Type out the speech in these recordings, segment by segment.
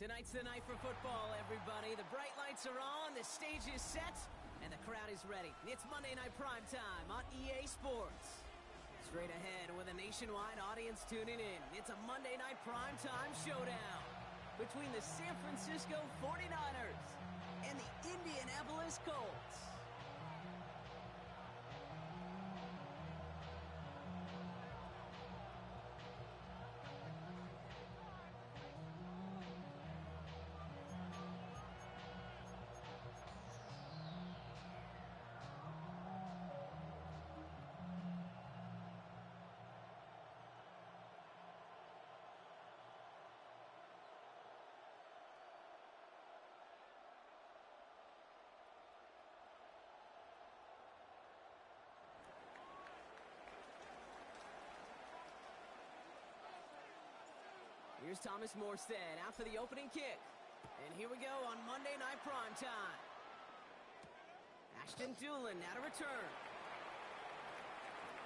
Tonight's the night for football, everybody. The bright lights are on, the stage is set, and the crowd is ready. It's Monday Night Primetime on EA Sports. Straight ahead with a nationwide audience tuning in, it's a Monday Night Primetime showdown between the San Francisco 49ers and the Indianapolis Colts. Here's Thomas Morstead out for the opening kick. And here we go on Monday Night Primetime. Ashton Dulin now to return.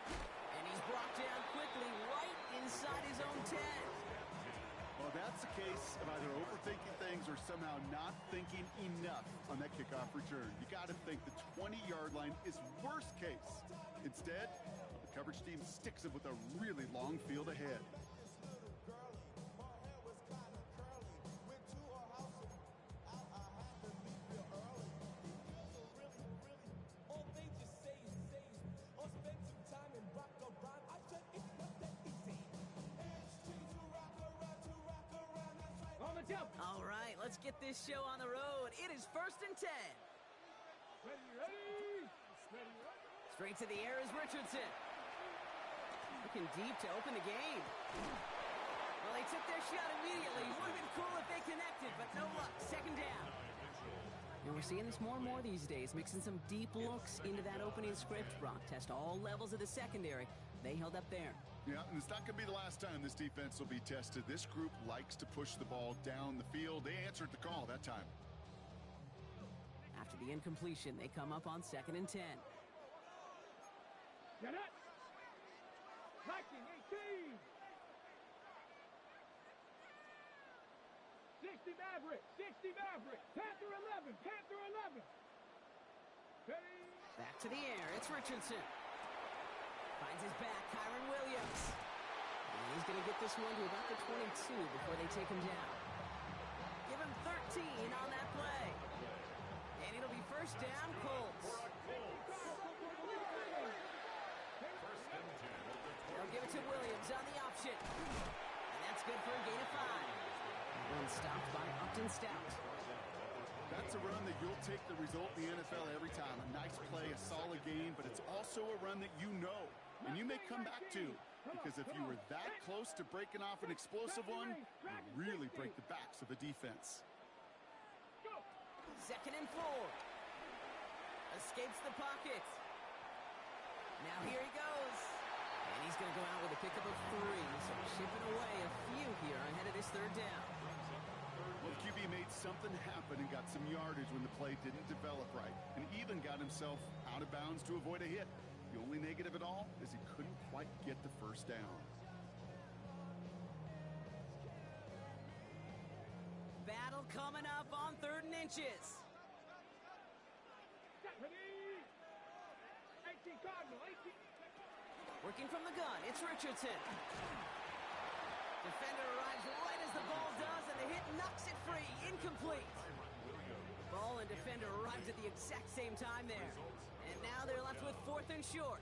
And he's brought down quickly right inside his own 10. Well, that's the case of either overthinking things or somehow not thinking enough on that kickoff return. You got to think the 20-yard line is worst case. Instead, the coverage team sticks him with a really long field ahead. All right, let's get this show on the road. It is 1st and 10. Ready. Straight to the air is Richardson. Looking deep to open the game. Well, they took their shot immediately. Would have been cool if they connected, but no luck. 2nd down. And we're seeing this more and more these days, mixing some deep looks into that opening script. Brock test all levels of the secondary. They held up there. Yeah, and it's not going to be the last time this defense will be tested. This group likes to push the ball down the field. They answered the call that time. After the incompletion, they come up on 2nd and 10. Get it. Viking 18. 60 Maverick. Panther 11. Ready. Back to the air. It's Richardson. Finds his back, Kyren Williams. And he's going to get this one to about the 22 before they take him down. Give him 13 on that play. And it'll be 1st down, Colts. They'll give it to Williams on the option. And that's good for a gain of 5. One stopped by Upton Stout. That's a run that you'll take the result in the NFL every time. A nice play, a solid game, but it's also a run that you know. And you may come back to, because if you were that close to breaking off an explosive one, you really break the backs of a defense. 2nd and 4. Escapes the pocket. Now here he goes. And he's going to go out with a pickup of 3. So chipping away a few here ahead of this 3rd down. Well, the QB made something happen and got some yardage when the play didn't develop right, and even got himself out of bounds to avoid a hit. The only negative at all is he couldn't quite get the 1st down. Battle coming up on 3rd and inches. Ready. 18 Cardinal. 18. Working from the gun, it's Richardson. Defender arrives right as the ball does, and the hit knocks it free. Incomplete. Ball and defender arrives at the exact same time there. And now they're left with 4th and short.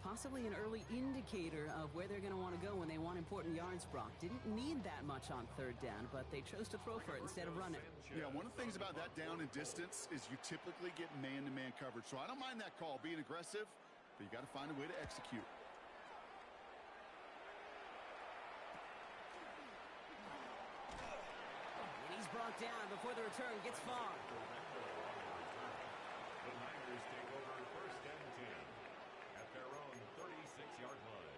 Possibly an early indicator of where they're going to want to go when they want important yards, Brock. Didn't need that much on 3rd down, but they chose to throw for it instead of run it. Yeah, one of the things about that down and distance is you typically get man-to-man coverage. So I don't mind that call, being aggressive, but you got to find a way to execute. Brought down before the return gets far. The Niners take over 1st and 10 at their own 36-yard line.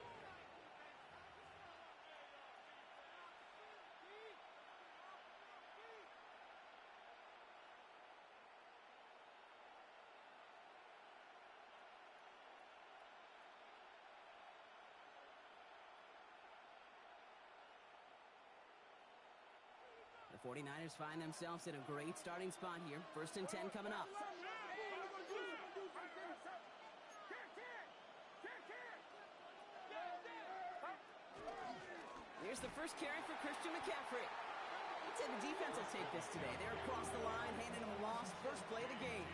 49ers find themselves in a great starting spot here. 1st and 10 coming up. Here's the first carry for Christian McCaffrey. I'd say the defense will take this today. They're across the line, handing him a loss. First play of the game.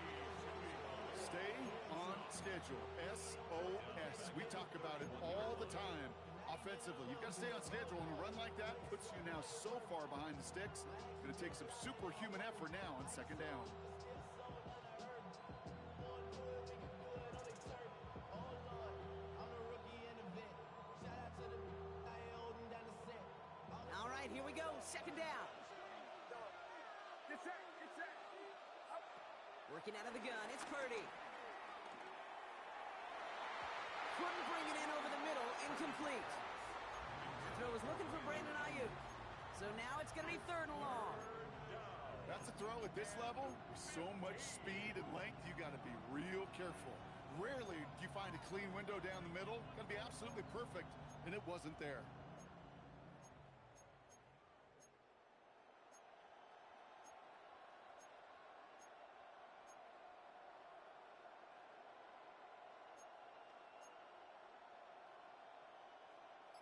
Stay on schedule. SOS. We talk about it all the time. Offensively, you've got to stay on schedule, and a run like that puts you now so far behind the sticks. It's going to take some superhuman effort now on 2nd down. All right, here we go. 2nd down. Working out of the gun, it's Purdy. Couldn't bring it in over the middle, incomplete. That throw was looking for Brandon Ayuk. So now it's going to be 3rd and long. That's a throw at this level. With so much speed and length, you got to be real careful. Rarely do you find a clean window down the middle. Got to be absolutely perfect, and it wasn't there.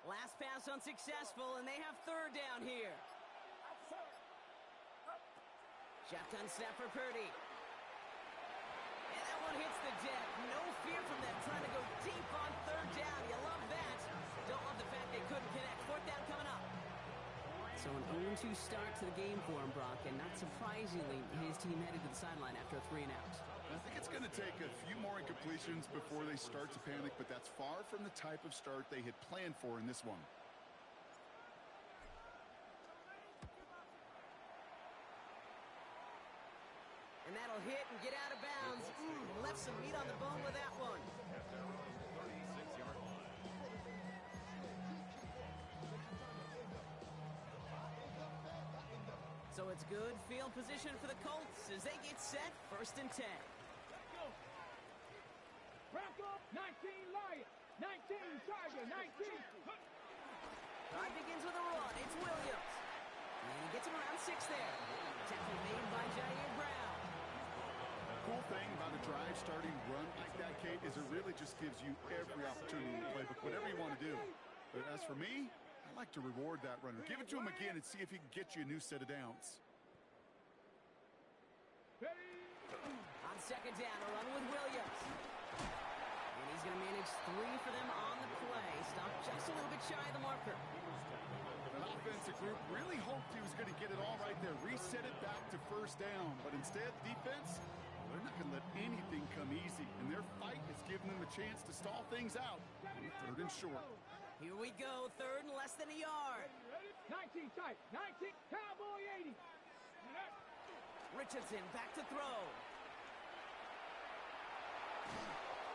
Last pass unsuccessful, and they have 3rd down here. Shotgun snap for Purdy. And that one hits the deck. No fear from them, trying to go deep on 3rd down. You love that. Don't love the fact they couldn't connect. 4th down coming up. So an 0-2 start to the game for him, Brock, and not surprisingly, his team headed to the sideline after a 3-and-out. I think it's going to take a few more incompletions before they start to panic, but that's far from the type of start they had planned for in this one. And that'll hit and get out of bounds. Left some meat on the bone with that one. At their own 36-yard line. So it's good field position for the Colts as they get set. 1st and 10. Bronco, 19 Lions, 19 Tiger, 19. Drive begins with a run. It's Williams. And he gets him around 6 there. Tackle made by Jair Brown. Cool thing about a drive starting run like that, Kate, is it really just gives you every opportunity in the playbook, whatever you want to do. But as for me, I like to reward that runner. Give it to him again and see if he can get you a new set of downs. On 2nd down, a run with Williams. And he's going to manage 3 for them on the play. Stop just a little bit shy of the marker. The offensive group really hoped he was going to get it all right there, reset it back to 1st down. But instead, defense, they're not going to let anything come easy. And their fight is giving them a chance to stall things out on 3rd and short. Here we go, 3rd and less than a yard. 19 tight, 19 Cowboy 80. Richardson back to throw.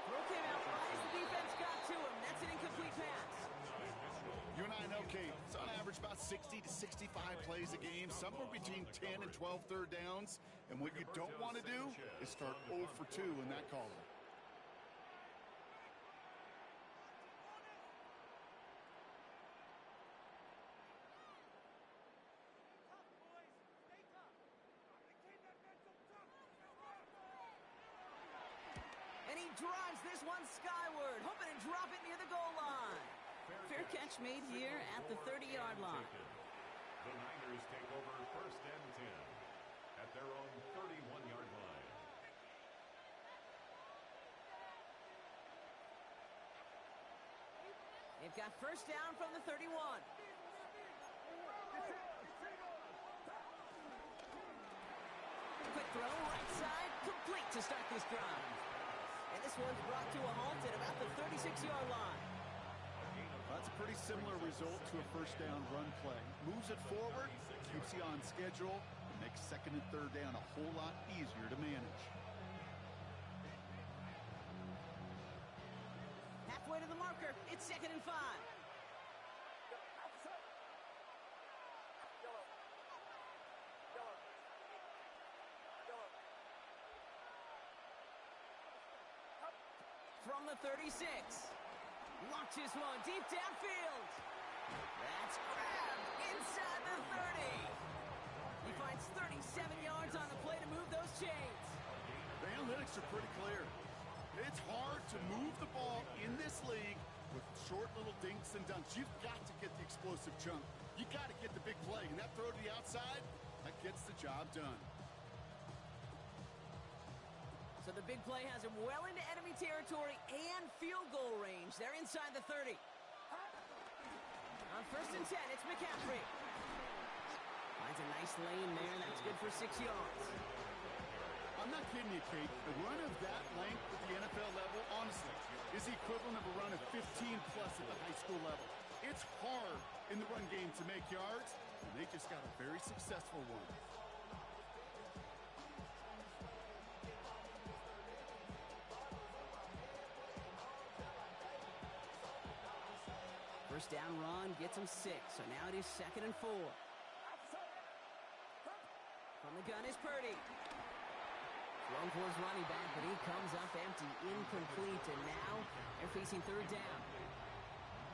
Throw came out right as the defense got to him. That's an incomplete pass. You and I know, Kate, it's on average about 60 to 65 plays a game, somewhere between 10 and 12 3rd downs. And what you don't want to do is start 0 for 2 in that column. And he drives this one skyward, hoping to drop it near the goal line. Fair catch made here at the 30-yard line. The Niners take over 1st and 10 at their own 31-yard line. They've got 1st down from the 31. Quick throw, right side, complete to start this drive. And this one's brought to a halt at about the 36-yard line. That's a pretty similar result to a 1st down run play. Moves it forward, keeps you on schedule, and makes 2nd and 3rd down a whole lot easier to manage. Halfway to the marker, it's 2nd and 5. From the 36. Launches one deep downfield. That's grabbed inside the 30. He finds 37 yards on the play to move those chains. The analytics are pretty clear. It's hard to move the ball in this league with short little dinks and dunks. You've got to get the explosive chunk. You got to get the big play. And that throw to the outside, that gets the job done. So the big play has him well into enemy territory and field goal range. They're inside the 30. On 1st and 10, it's McCaffrey. Finds a nice lane there. That's good for 6 yards. I'm not kidding you, Kate. The run of that length at the NFL level, honestly, is the equivalent of a run of 15-plus at the high school level. It's hard in the run game to make yards, and they just got a very successful one. First down run gets him 6, so now it is 2nd and 4. From the gun is Purdy. Thrown for his running back, but he comes up empty, incomplete, and now they're facing 3rd down.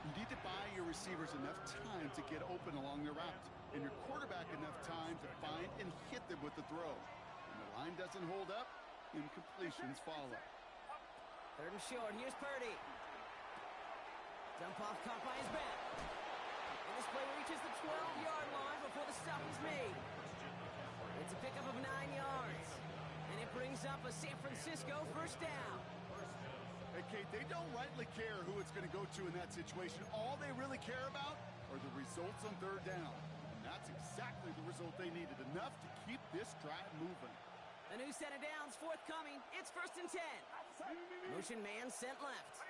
You need to buy your receivers enough time to get open along their route, and your quarterback enough time to find and hit them with the throw. When the line doesn't hold up, incompletions follow. 3rd and short, here's Purdy. Dump off caught by his back. And this play reaches the 12-yard line before the stop is made. It's a pickup of 9 yards. And it brings up a San Francisco 1st down. Hey, Kate, they don't rightly care who it's going to go to in that situation. All they really care about are the results on 3rd down. And that's exactly the result they needed, enough to keep this drive moving. A new set of downs forthcoming. It's 1st and 10. Motion man sent left.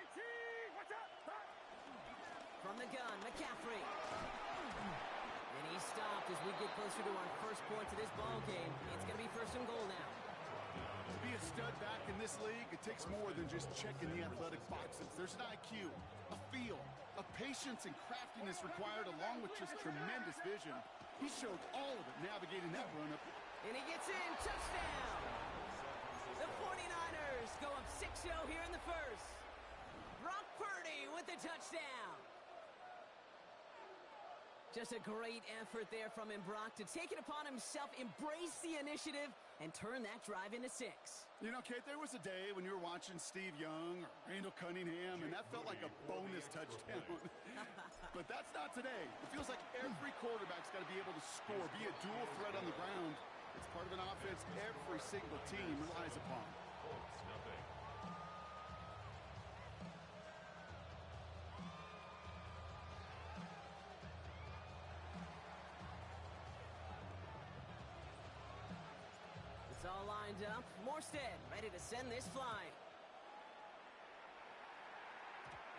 From the gun, McCaffrey. And he's stopped as we get closer to our first point to this ball game. It's going to be 1st and goal now. To be a stud back in this league, it takes more than just checking the athletic boxes. There's an IQ, a feel, a patience and craftiness required, along with just tremendous vision. He showed all of it navigating that run-up. And he gets in. Touchdown! The 49ers go up 6-0 here in the first. Brock Purdy with the touchdown. Just a great effort there from him, Brock, to take it upon himself, embrace the initiative, and turn that drive into 6. You know, Kate, there was a day when you were watching Steve Young or Randall Cunningham, and that felt like a bonus touchdown. But that's not today. It feels like every quarterback's got to be able to score, be a dual threat on the ground. It's part of an offense every single team relies upon. It's all lined up. Morstead ready to send this flying.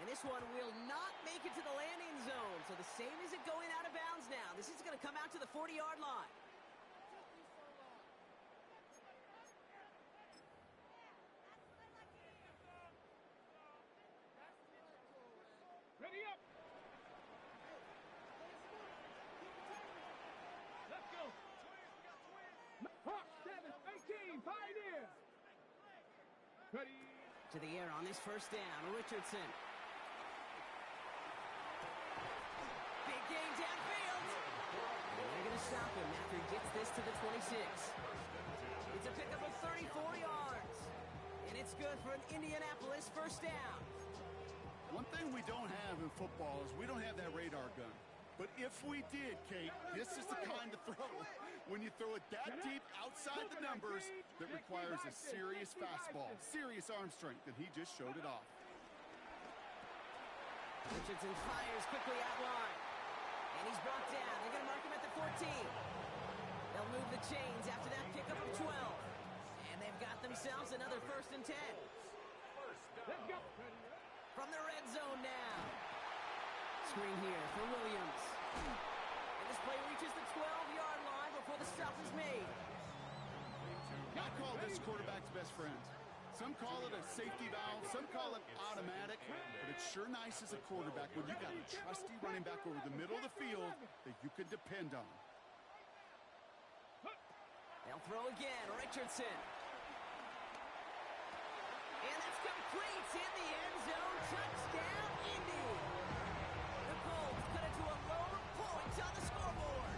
And this one will not make it to the landing zone. So the same as it going out of bounds now. This is going to come out to the 40-yard line. Ready up. Let's go. Hawk 7-18, Pioneers. Ready. To the air on this 1st down. Richardson. Big gain downfield. And they're going to stop him after he gets this to the 26. It's a pickup of 34 yards. And it's good for an Indianapolis 1st down. One thing we don't have in football is we don't have that radar gun. But if we did, Kate, this is the kind of throw, when you throw it that deep outside the numbers, that requires a serious fastball, serious arm strength, and he just showed it off. Richardson fires quickly out wide. And he's brought down. They're going to mark him at the 14. They'll move the chains after that pickup of 12. And they've got themselves another 1st and 10. Let's go. From the red zone now. Screen here for Williams. And this play reaches the 12-yard line before the stop is made. I call this quarterback's best friend. Some call it a safety valve, some call it automatic, but it's sure nice as a quarterback when you got a trusty running back over the middle of the field that you can depend on. They'll throw again, Richardson. And that's complete in the end zone. Touchdown, Indy. The Colts cut it to a lone point on the scoreboard.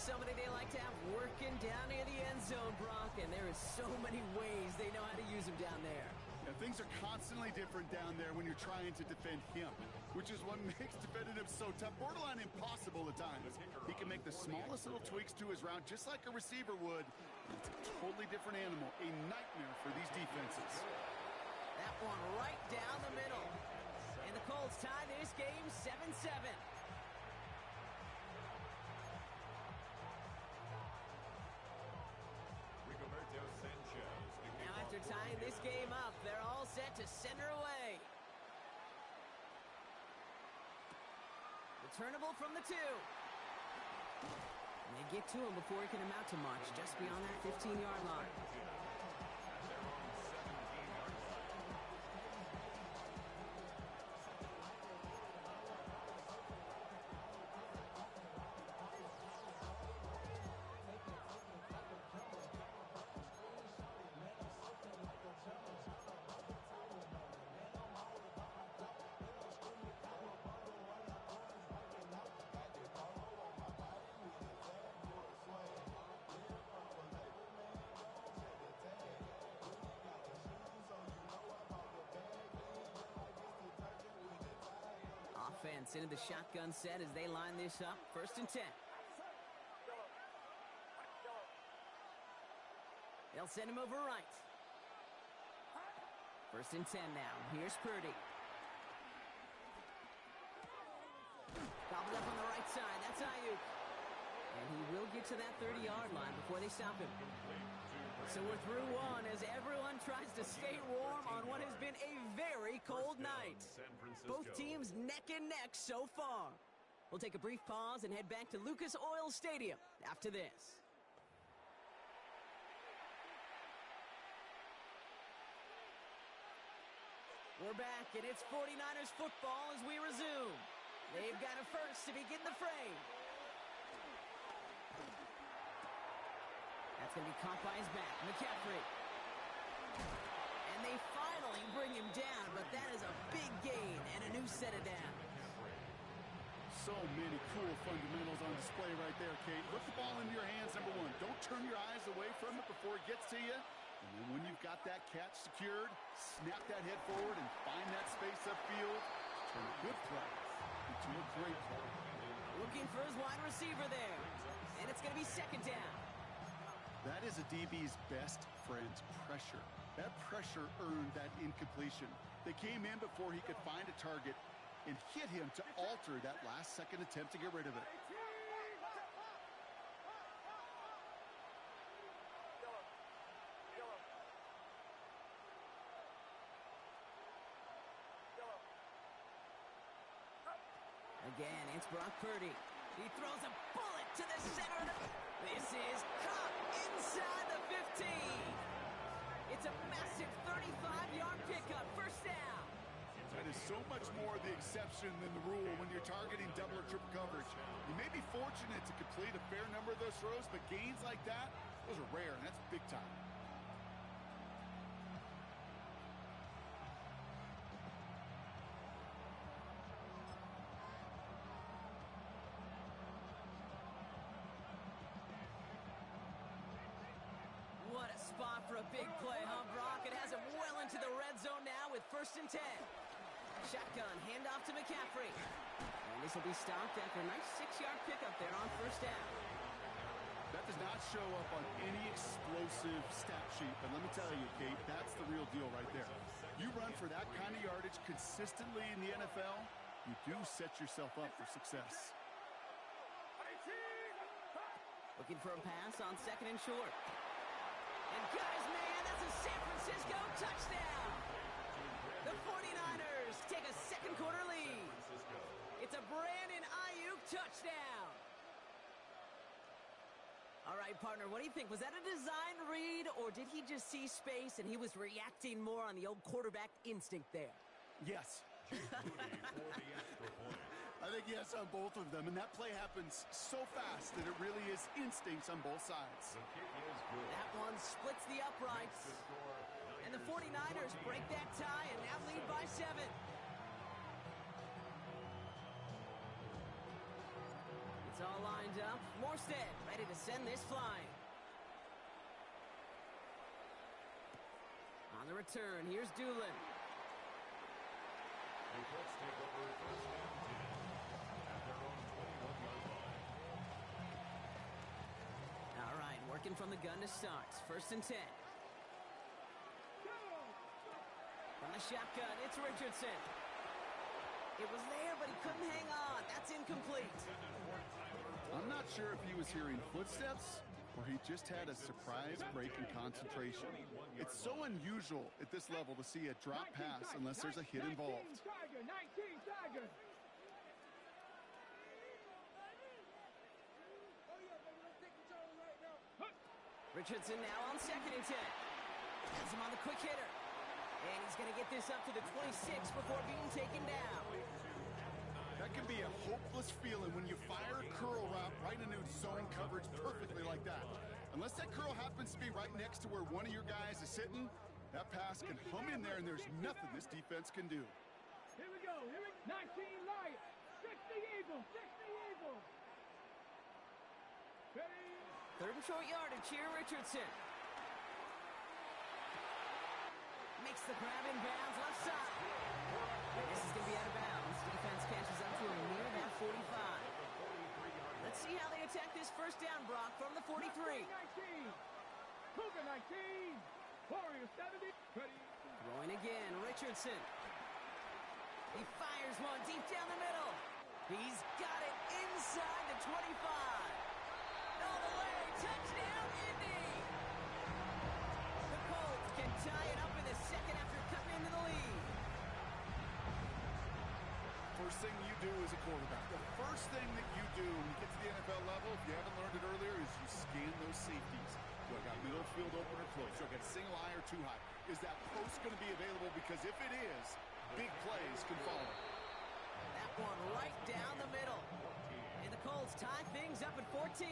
somebody they like to have working down near the end zone, Brock, and there is so many ways they know how to use him down there. Yeah, things are constantly different down there when you're trying to defend him, which is what makes defending him so tough, borderline impossible at times. He can make the smallest little tweaks to his route just like a receiver would. It's a totally different animal, a nightmare for these defenses. That one right down the middle. And the Colts tie this game 7-7. Now after tying this game up, they're all set to send her away. Returnable from the 2. And they get to him before he can amount to much, just beyond that 15-yard line. Offense into the shotgun set as they line this up. 1st and 10. They'll send him over right. 1st and 10 now. Here's Purdy. Gobbled up on the right side. That's Ayuk. And he will get to that 30-yard line before they stop him. So we're through one as everyone tries to stay warm on what has been a very cold night. Both teams neck and neck so far. We'll take a brief pause and head back to Lucas Oil Stadium after this. We're back, and it's 49ers football as we resume. They've got a first to begin the fray. That's going to be caught by his back, McCaffrey. And they finally bring him down, but that is a big gain and a new set of downs. So many cool fundamentals on display right there, Kate. Put the ball into your hands, number one. Don't turn your eyes away from it before it gets to you. And then when you've got that catch secured, snap that head forward and find that space upfield. Turn a good play into a great play. Looking for his wide receiver there. And it's going to be 2nd down. That is a DB's best friend, pressure. That pressure earned that incompletion. They came in before he could find a target and hit him to alter that last-second attempt to get rid of it. Again, it's Brock Purdy. He throws a bullet to the center of the... This is caught inside the 15. It's a massive 35-yard pickup. 1st down. That is so much more the exception than the rule when you're targeting double or triple coverage. You may be fortunate to complete a fair number of those throws, but gains like that, those are rare, and that's big time. What a spot for a big play, huh, Brock? It has him well into the red zone now with 1st and 10. Shotgun, handoff to McCaffrey. And this will be stopped after a nice 6-yard pickup there on 1st down. That does not show up on any explosive stat sheet, but let me tell you, Kate, that's the real deal right there. You run for that kind of yardage consistently in the NFL, you do set yourself up for success. Looking for a pass on 2nd and short. And guys, man, that's a San Francisco touchdown. The 49ers take a 2nd quarter lead. It's a Brandon Ayuk touchdown. All right, partner, what do you think? Was that a design read, or did he just see space and he was reacting more on the old quarterback instinct there? Yes. I think yes on both of them, and that play happens so fast that it really is instincts on both sides. That one splits the uprights. And the 49ers break that tie and now lead by 7. It's all lined up. Morstead ready to send this flying. On the return, here's Doolin. The Colts take over first and 10 at their own 21-yard line. All right, working from the gun to start. First and 10. From the shotgun, it's Richardson. It was there, but he couldn't hang on. That's incomplete. I'm not sure if he was hearing footsteps or he just had a surprise break in concentration. It's so unusual at this level to see a drop pass unless there's a hit involved. 19 Tiger. Richardson now on second and 10. Has him on the quick hitter. And he's going to get this up to the 26 before being taken down. That can be a hopeless feeling when you fire a curl route right into zone coverage perfectly like that. Unless that curl happens to be right next to where one of your guys is sitting, that pass can hum in there and there's nothing this defense can do. Here we go. 19 Lions. 60 Eagles. Ready? Third and short yardage here, Richardson. Makes the grab in bounds, left side. And this is going to be out of bounds. Defense catches up to him near that 45. Let's see how they attack this first down, Brock, from the 43. 19. Cougar 19. Warrior 70. Ready? Throwing again, Richardson. He fires one deep down the middle. He's got it inside the 25. All the way, touchdown, Indy. The Colts can tie it up in the second after cutting into the lead. First thing you do as a quarterback, the first thing that you do when you get to the NFL level, if you haven't learned it earlier, is you scan those safeties. Do I got middle field open or close? Do I got a single eye or too high? Is that post going to be available? Because if it is, big plays can follow. That one right down the middle. And the Colts tie things up at 14.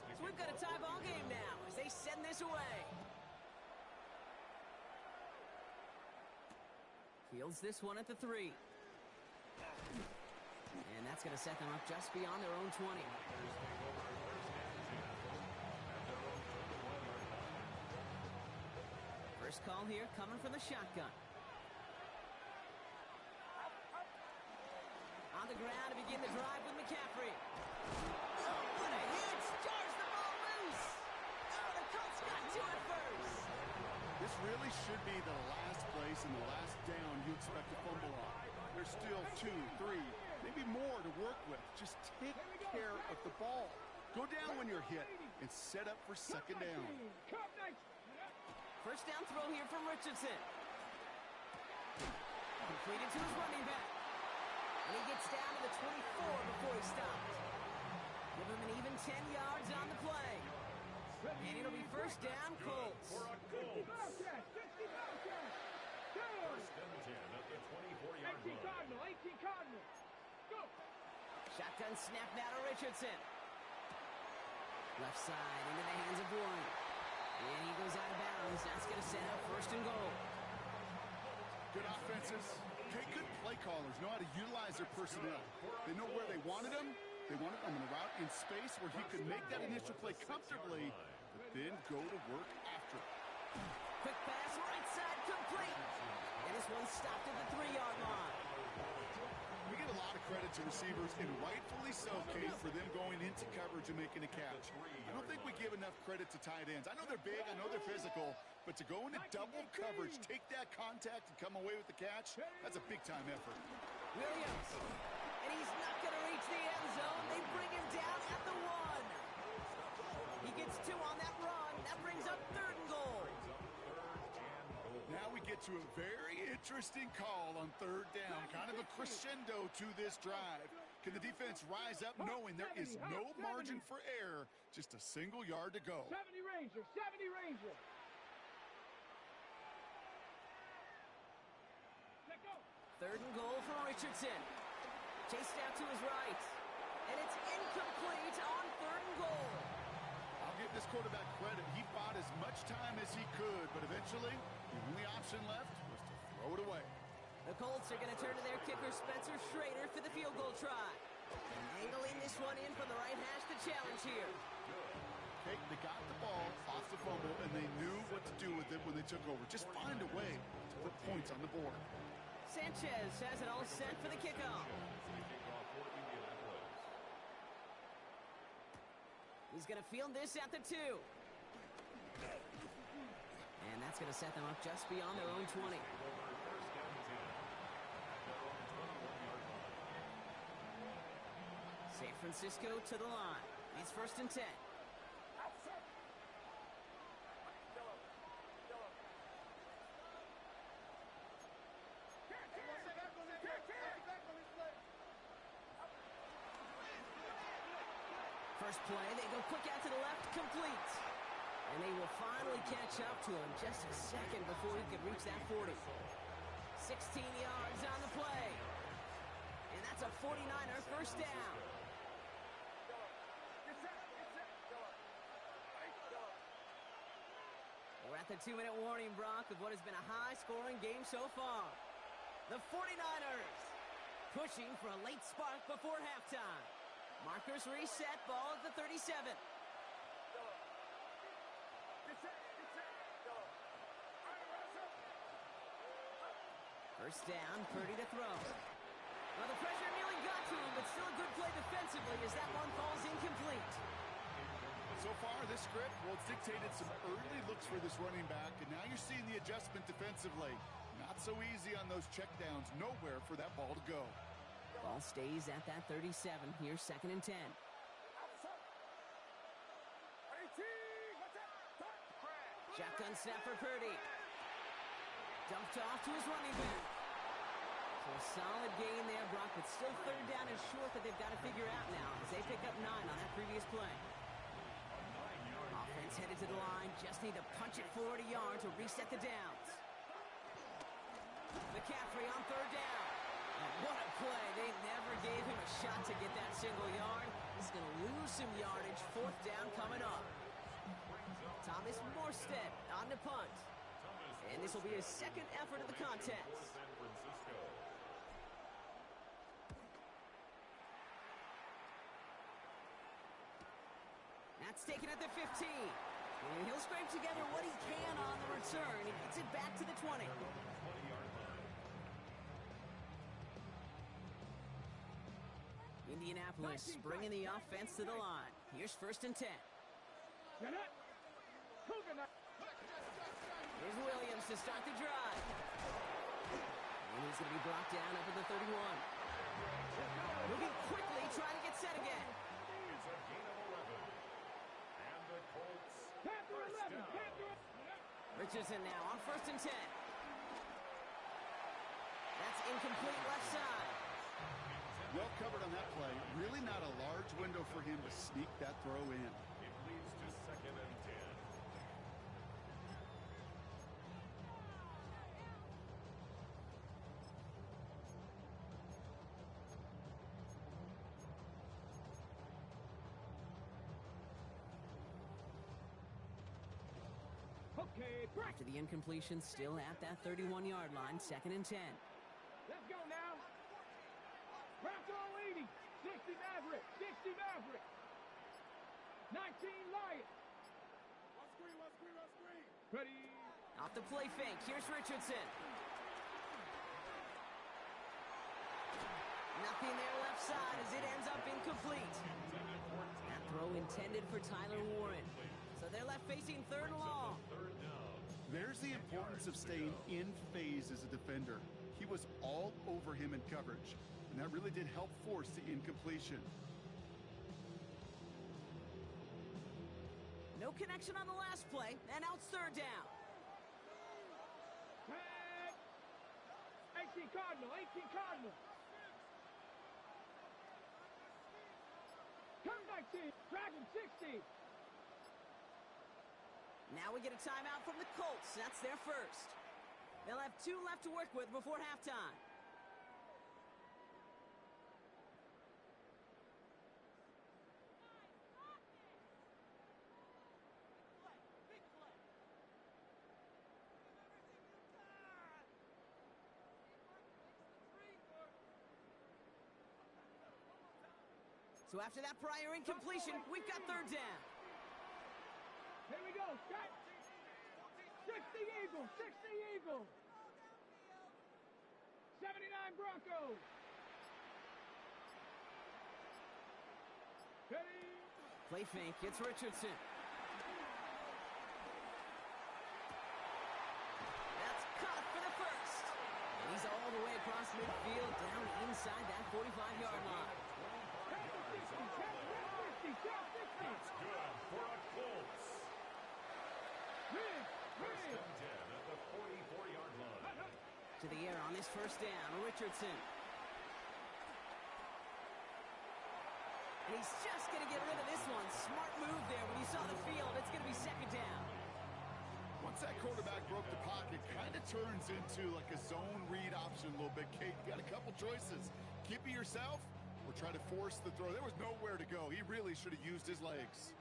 So we've got a tie ball game now as they send this away. Fields this one at the 3. And that's going to set them up just beyond their own 20. First call here coming from the shotgun. On the ground to begin the drive with McCaffrey. Oh, what a hit! Jars the ball loose! Oh, the Colts got to it first! This really should be the last place and the last down you expect to fumble on. There's still 2, 3, maybe more to work with. Just take care of the ball. Go down when you're hit and set up for second down. First down throw here from Richardson. Completed to his running back. And he gets down to the 24 before he stopped. Give him an even 10 yards on the play. And it'll be first down, Colts. 50 Bobcats. First and 10 at the 24-yard 18 line. Cardinal. Go. Shotgun snap now to Richardson. Left side into the hands of Warren. And he goes out of bounds. That's going to set up first and goal. Good offenses. Okay, good play callers know how to utilize their personnel. They know where they wanted them. They wanted them in a route in space where he could make that initial play comfortably, but then go to work after it. Quick pass, right side, complete. And this one stopped at the 3-yard line. We get a lot of credit to receivers, and rightfully so, Kate, for them going into coverage and making a catch. I don't think we give enough credit to tight ends. I know they're big, I know they're physical, but to go into double coverage, take that contact, and come away with the catch, that's a big-time effort. Williams. And he's not going to reach the end zone. They bring him down at the 1. He gets 2 on that run. That brings up third and goal. Now we get to a very interesting call on third down. Kind of a crescendo to this drive. Can the defense rise up knowing there is no margin for error? Just a single yard to go. 70 Ranger. Let go. Third and goal for Richardson. Chased out to his right. And it's incomplete on third and goal. I'll give this quarterback credit. He bought as much time as he could, but eventually the only option left was to throw it away. The Colts are going to turn to their kicker, Spencer Schrader, for the field goal try. And angling this one in from the right hash, the challenge here. Okay, they got the ball off the fumble, and they knew what to do with it when they took over. Just find a way to put points on the board. Sanchez has it all set for the kickoff. He's going to field this at the 2. And that's going to set them up just beyond their own 20. San Francisco to the line. It's 1st and 10. First play, they go quick out to the left, complete. And they will finally catch up to him just a second before he could reach that 40. 16 yards on the play. And that's a 49er first down. We're at the 2-minute warning, Brock, of what has been a high-scoring game so far. The 49ers pushing for a late spark before halftime. Markers reset, ball at the 37. First down, Purdy to throw. Well, the pressure nearly got to him, but still a good play defensively as that one falls incomplete. So far, this script, well, it's dictated some early looks for this running back, and now you're seeing the adjustment defensively. Not so easy on those checkdowns. Nowhere for that ball to go. Ball stays at that 37. Here's 2nd and 10. Shotgun snap for Purdy. Dumped off to his running back. So a solid gain there, Brock, but still 3rd down and short that they've got to figure out now as they pick up 9 on that previous play. Offense headed to the line. Just need to punch it forward a yard to reset the downs. McCaffrey on 3rd down. And what a play. They never gave him a shot to get that single yard. He's going to lose some yardage. 4th down coming up. Thomas Morstead on the punt. And this will be his 2nd effort of the contest. That's taken at the 15. And he'll scrape together what he can on the return. He gets it back to the 20. Indianapolis bringing the offense to the line. Here's 1st and 10. Here's Williams to start the drive. And he's going to be brought down up at the 31. Moving quickly, trying to get set again. It's a gain of 11. And the Colts first down. Richardson now on 1st and 10. That's incomplete left side. Well covered on that play. Really not a large window for him to sneak that throw in. It leads to 2nd and 10. Okay, break. After the incompletion, still at that 31-yard line, 2nd and 10. Let's go now. Bronco leading. 60 Maverick. 60 Maverick. 19 Lion. One screen, one screen, one screen. Ready. Off the play fake, here's Richardson. Nothing there left side as it ends up incomplete. That throw intended for Tyler Warren. So they're left facing 3rd and long. There's the importance of staying in phase as a defender. He was all over him in coverage, and that really did help force the incompletion. No connection on the last play, and now it's 3rd down. Tag. 18 Cardinal. 18 Cardinal. Come back to Dragon 60. Now we get a timeout from the Colts. That's their first. They'll have 2 left to work with before halftime. So after that prior incompletion, we've got third down. Here we go. Set. 60 Eagles. 60 Eagles. 79 Broncos. Ready. Play fake. It's Richardson. That's caught for the first. And he's all the way across midfield, down inside that 45-yard line. That's good for a Colts. First and 10 at the 44-yard line. To the air on this first down, Richardson. And he's just going to get rid of this one. Smart move there when you saw the field. It's going to be second down. Once that quarterback broke the pocket, kind of turns into like a zone read option a little bit. Kate, you got a couple choices. Keep it yourself or try to force the throw. There was nowhere to go. He really should have used his legs.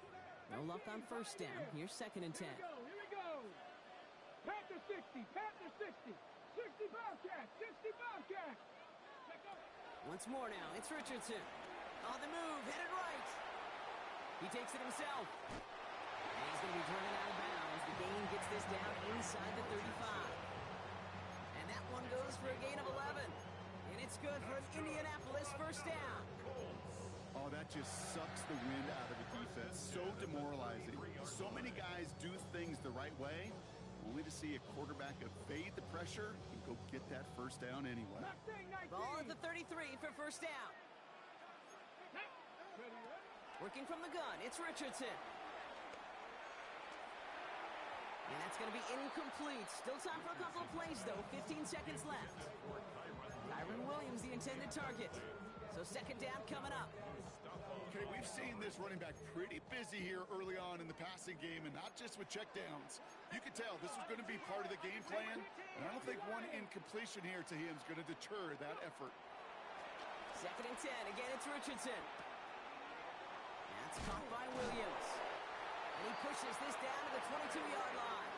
No luck on first down. Here's second and 10. Here we go. Panther 60. Panther 60. 60 Bobcats. 60 Bobcats. Once more now, it's Richardson. On the move, headed right. He takes it himself. And he's going to be driven out of bounds. The gain gets this down inside the 35. And that one goes for a gain of 11. And it's good for an Indianapolis first down. Oh, that just sucks the wind out of the defense. So demoralizing. So many guys do things the right way, only to see a quarterback evade the pressure and go get that first down anyway. Ball at the 33 for first down. Working from the gun, it's Richardson. And that's going to be incomplete. Still time for a couple of plays, though. 15 seconds left. Kyren Williams, the intended target. So second down coming up. Okay, we've seen this running back pretty busy here early on in the passing game, and not just with checkdowns. You could tell this was going to be part of the game plan, and I don't think one incompletion here to him is going to deter that effort. Second and 10. Again, it's Richardson. That's caught by Williams. And he pushes this down to the 22-yard line.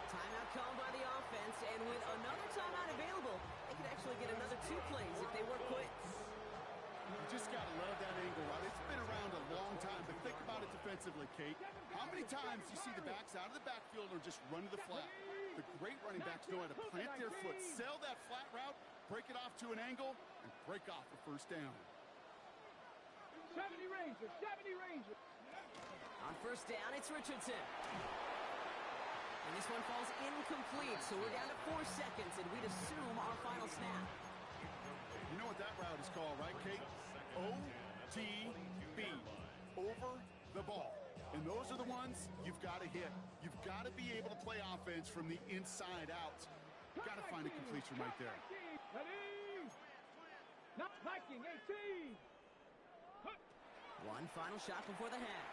Timeout called by the offense, and with another timeout available, they could actually get another 2 plays if they work quick. You just got to love that angle, right? It's been around a long time, but think about it defensively, Kate. How many times you see the backs out of the backfield or just run to the flat? The great running backs know how to plant their foot, sell that flat route, break it off to an angle, and break off a first down. 70 Rangers. 70 Rangers. On first down, it's Richardson. And this one falls incomplete, so we're down to 4 seconds, and we'd assume our final snap. You know what that route is called, right, Kate? OTB. Over the ball. And those are the ones you've got to hit. You've got to be able to play offense from the inside out. Got to find a completion right there. Ready? Not Viking 18. One final shot before the half.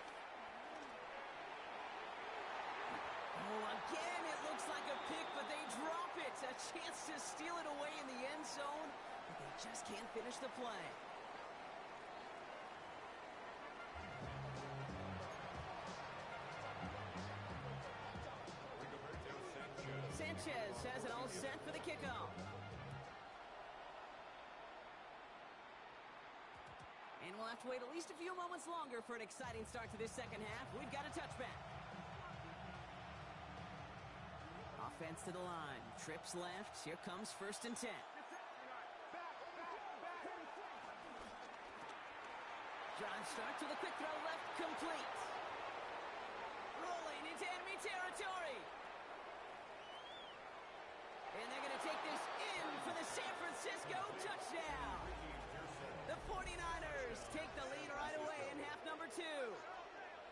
Oh, again, it looks like a pick, but they drop it. A chance to steal it away in the end zone, but they just can't finish the play. Sanchez has it all set for the kickoff. And we'll have to wait at least a few moments longer for an exciting start to this second half. We've got a touchback. Offense to the line. Trips left. Here comes first and 10. Drive start to the quick throw left, complete. Rolling into enemy territory. And they're going to take this in for the San Francisco touchdown. The 49ers take the lead right away in half number 2.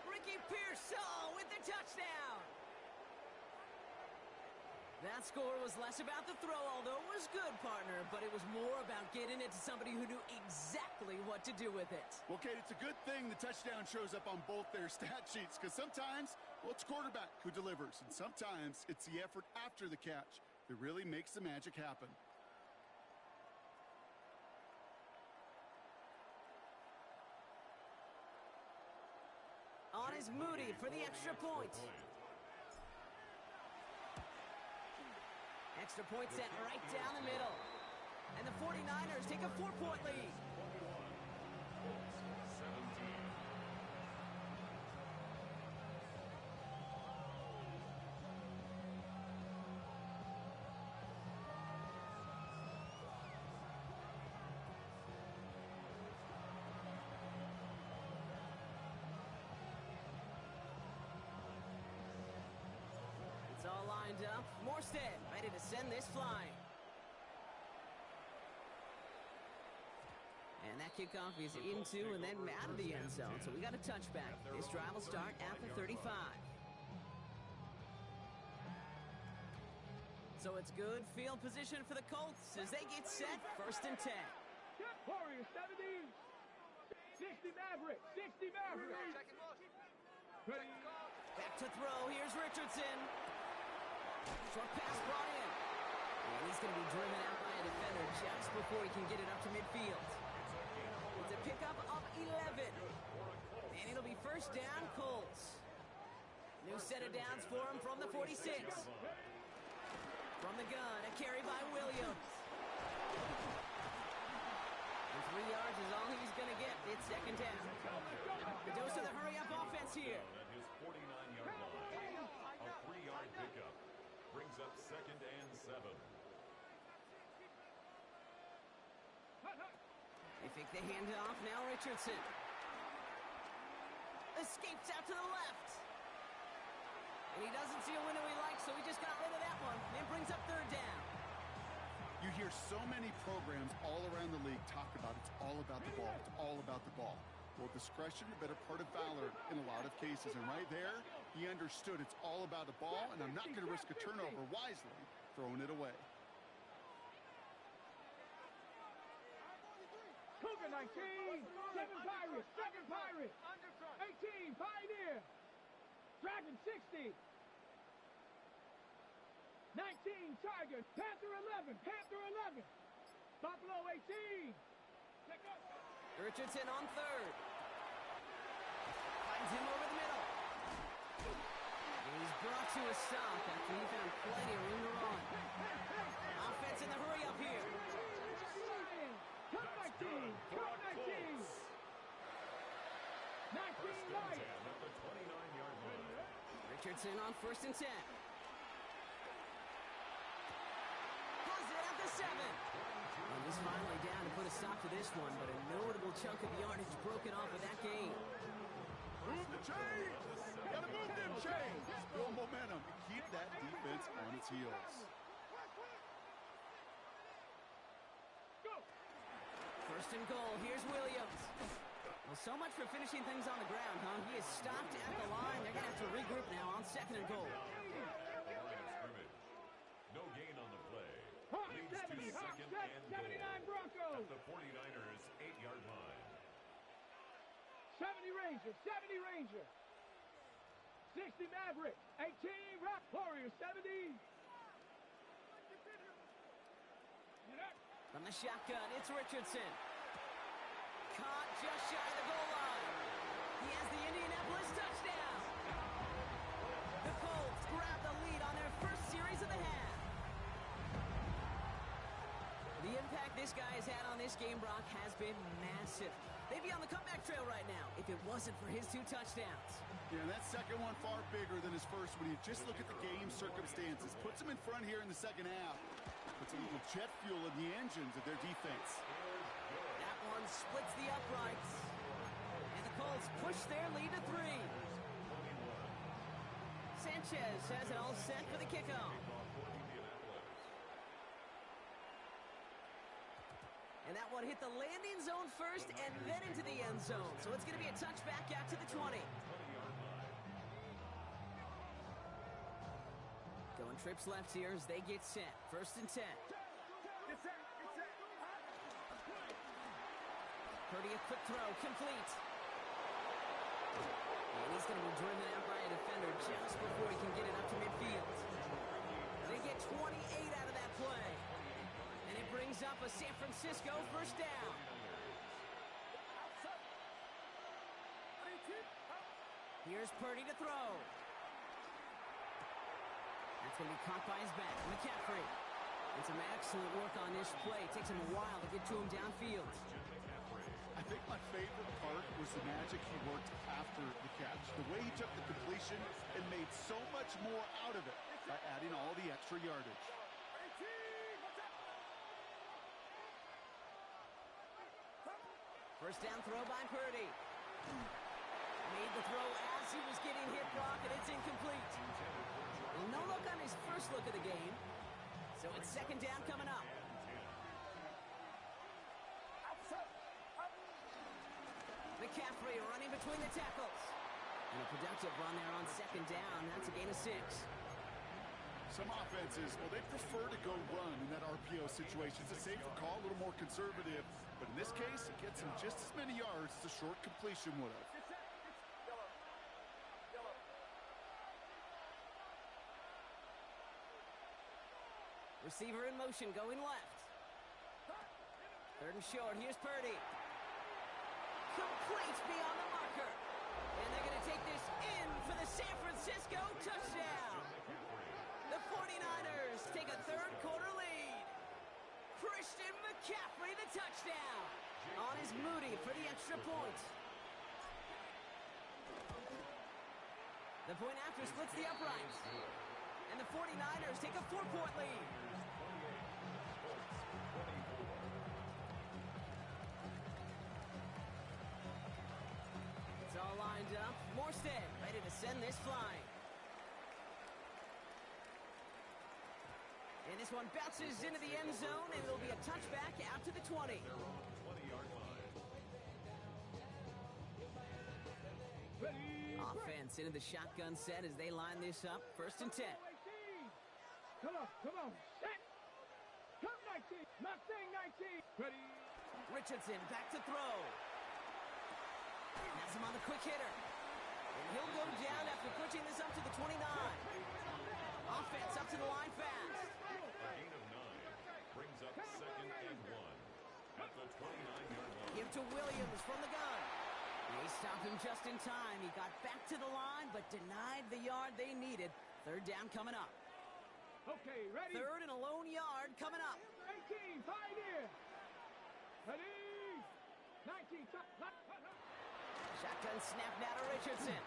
Ricky Pearsall with the touchdown. That score was less about the throw, although it was good, partner, but it was more about getting it to somebody who knew exactly what to do with it. Well, Kate, it's a good thing the touchdown shows up on both their stat sheets, because sometimes, well, it's quarterback who delivers, and sometimes it's the effort after the catch that really makes the magic happen. On is Moody for the extra point. Extra point sent right down the middle. And the 49ers take a 4-point lead. Armstead, ready to send this flying. And that kickoff is into and then out of the end zone, so we got a touchback. This drive will start at the 35. So it's good field position for the Colts as they get set, 1st and 10. Warriors 70. 60 Maverick. 60 Maverick. Ready. Back to throw. Here's Richardson. Short pass brought in. And he's going to be driven out by a defender just before he can get it up to midfield. It's a pickup of 11. And it'll be 1st down, Colts. New set of downs for him from the 46. From the gun, a carry by Williams. And 3 yards is all he's going to get. It's 2nd down. The dose of the hurry-up offense here. At his 49-yard line. A 3-yard pickup brings up 2nd and 7. They fake the handoff. Now Richardson. Escapes out to the left. And he doesn't see a window he likes, so he just got rid of that one. And brings up 3rd down. You hear so many programs all around the league talk about it's all about the ball. It's all about the ball. Well, discretion, a better part of valor in a lot of cases. And right there, he understood it's all about the ball, and I'm not going to risk a turnover wisely, throwing it away. Cougar 19. 7 Pirates. 7 Pirates. 18 Pioneer. Dragon 60. 19 Tiger. Panther 11. Panther 11. Buffalo 18. Richardson on 3rd. Finds him over the middle. And he's brought to a stop after he found plenty of room to run. Offense in the hurry up here. Cut 19. Cut 19. 19 Lions. At the 29-yard line. Richardson on 1st and 10. Has it at the 7. And he's finally down to put a stop to this one, but a notable chunk of yardage broken off of that game. Move the chains! Gotta move them chains! Build momentum and keep that defense on its heels. Go. 1st and goal. Here's Williams. Well, so much for finishing things on the ground, huh? He is stopped at the line. They're going to have to regroup now on 2nd and goal. The line of scrimmage. No gain on the play. Hawk Leads 70. to Hawk 2nd and 79 goal. Broncos. At the 49ers' 8-yard line. 70 Ranger. 70 Ranger. 60 Maverick. 18 Rock Warriors. 70. From the shotgun, it's Richardson. Caught just shy of the goal line. He has the Indianapolis touchdown. The Colts grab the lead on their first series of the half. The impact this guy has had on this game, Brock, has been massive. They'd be on the comeback trail right now if it wasn't for his 2 touchdowns. Yeah, and that second one far bigger than his first when you just look at the game circumstances. Puts him in front here in the 2nd half. Puts a little jet fuel in the engines of their defense. That one splits the uprights. And the Colts push their lead to 3. Sanchez has it all set for the kickoff. And that one hit the landing zone first and then into the end zone. So it's going to be a touchback out to the 20. Going trips left here as they get set. 1st and 10. Purdy, a quick throw, complete. And he's going to be driven out by a defender just before he can get it up to midfield. They get 28 out of that play. And it brings up a San Francisco 1st down. Here's Purdy to throw. That's going to be caught by his back. McCaffrey. And some excellent work on this play. It takes him a while to get to him downfield. I think my favorite part was the magic he worked after the catch. The way he took the completion and made so much more out of it by adding all the extra yardage. First down throw by Purdy. Made the throw as he was getting hit, Brock, and it's incomplete. Well, no look on his first look of the game. second down coming up. McCaffrey running between the tackles. And a productive run there on second down. That's a gain of 6. Some offenses, well, they prefer to go run in that RPO situation. It's a safer call, a little more conservative. But in this case, it gets him just as many yards as a short completion would have. Receiver in motion going left. Third and short. Here's Purdy. Complete beyond the marker. And they're going to take this in for the San Francisco touchdown. The 49ers take a third-quarter lead. Christian McCaffrey, the touchdown. On is Moody for the extra point. The point after splits the uprights. And the 49ers take a 4-point lead. It's all lined up. Morstead ready to send this flying. And this one bounces into the end zone, and it'll be a touchback out to the 20. 20-yard line. Offense into the shotgun set as they line this up. First and 10. Come on. Set. Come 19. Not saying 19. Ready. Richardson back to throw. That's him on the quick hitter. And he'll go down after pushing this up to the 29. Offense up to the line fast. A gain of 9 brings up second and 1 at the 29-yard line. Give to Williams from the gun. They stopped him just in time. He got back to the line, but denied the yard they needed. Third down coming up. Okay, ready. Third and a lone yard coming up. 18, pioneer. Ready. 19, Shotgun snap now to Richardson.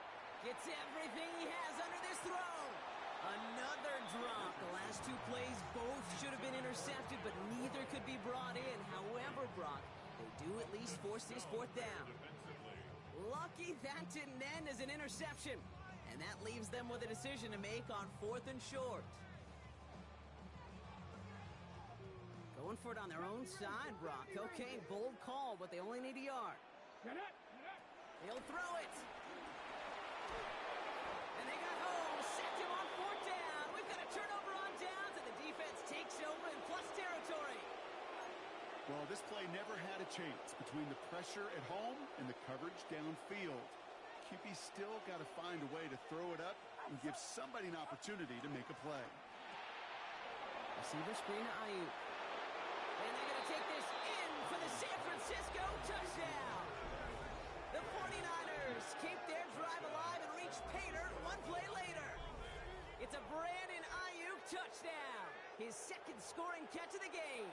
Gets everything he has under this throw. Another drop. The last two plays both should have been intercepted, but neither could be brought in. However, Brock, they do at least force this fourth down. Lucky that didn't end as an interception. And that leaves them with a decision to make on fourth and short. Going for it on their own side, Brock. Okay, bold call, but they only need a yard. He'll throw it. And they got home. Sacked him on fourth down. We've got a turnover on downs, and the defense takes over in plus territory. Well, this play never had a chance between the pressure at home and the coverage downfield. QB still got to find a way to throw it up and give somebody an opportunity to make a play. Receiver screen to Ayuk. And they're going to take this in for the San Francisco touchdown. The 49ers keep their drive alive and reach Pater one play later. It's a Brandon Ayuk touchdown. His second scoring catch of the game.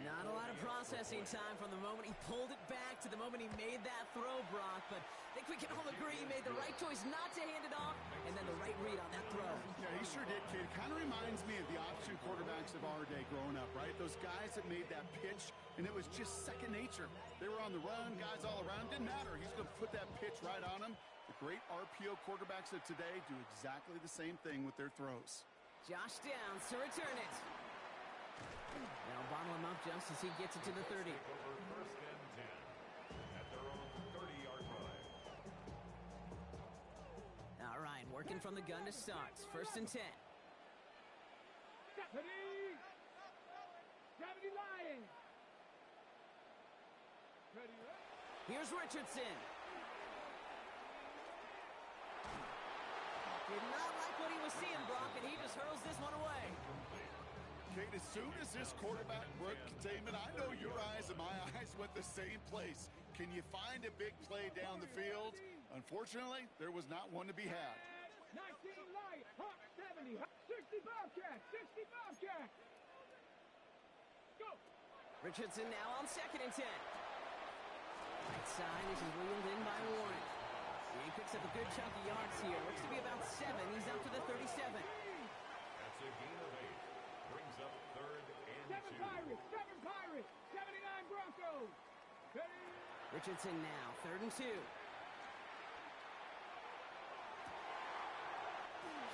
Not a lot of processing time from the moment he pulled it back to the moment he made that throw, Brock. But I think we can all agree he made the right choice not to hand it off, and then the right read on that throw. Yeah, he sure did, kid. Kind of reminds me of the option quarterbacks of our day growing up, right? Those guys that made that pitch, and it was just second nature. They were on the run, guys all around. Didn't matter. He's going to put that pitch right on him. The great RPO quarterbacks of today do exactly the same thing with their throws. Josh Downs to return it. Now bottle him up just as he gets it to the 30. Over first and 10 at their own 30-yard line. All right, working from the gun to start. First and 10. Ready. Gravity Lions. Ready. Here's Richardson. Did not like what he was seeing, Brock, and he just hurls this one away. Kate, as soon as this quarterback broke containment, I know your eyes and my eyes went the same place. Can you find a big play down the field? Unfortunately, there was not one to be had. 19 Lions, 70, 60 Bobcats, 60 Bobcats. Go. Richardson now on second and 10. Right side, this is wheeled in by Warren. He picks up a good chunk of yards here. Looks to be about 7. He's up to the 37. That's a gain of 8. Brings up third and 2. 7 Pirates, 79 Broncos. Ready. Richardson now, third and 2.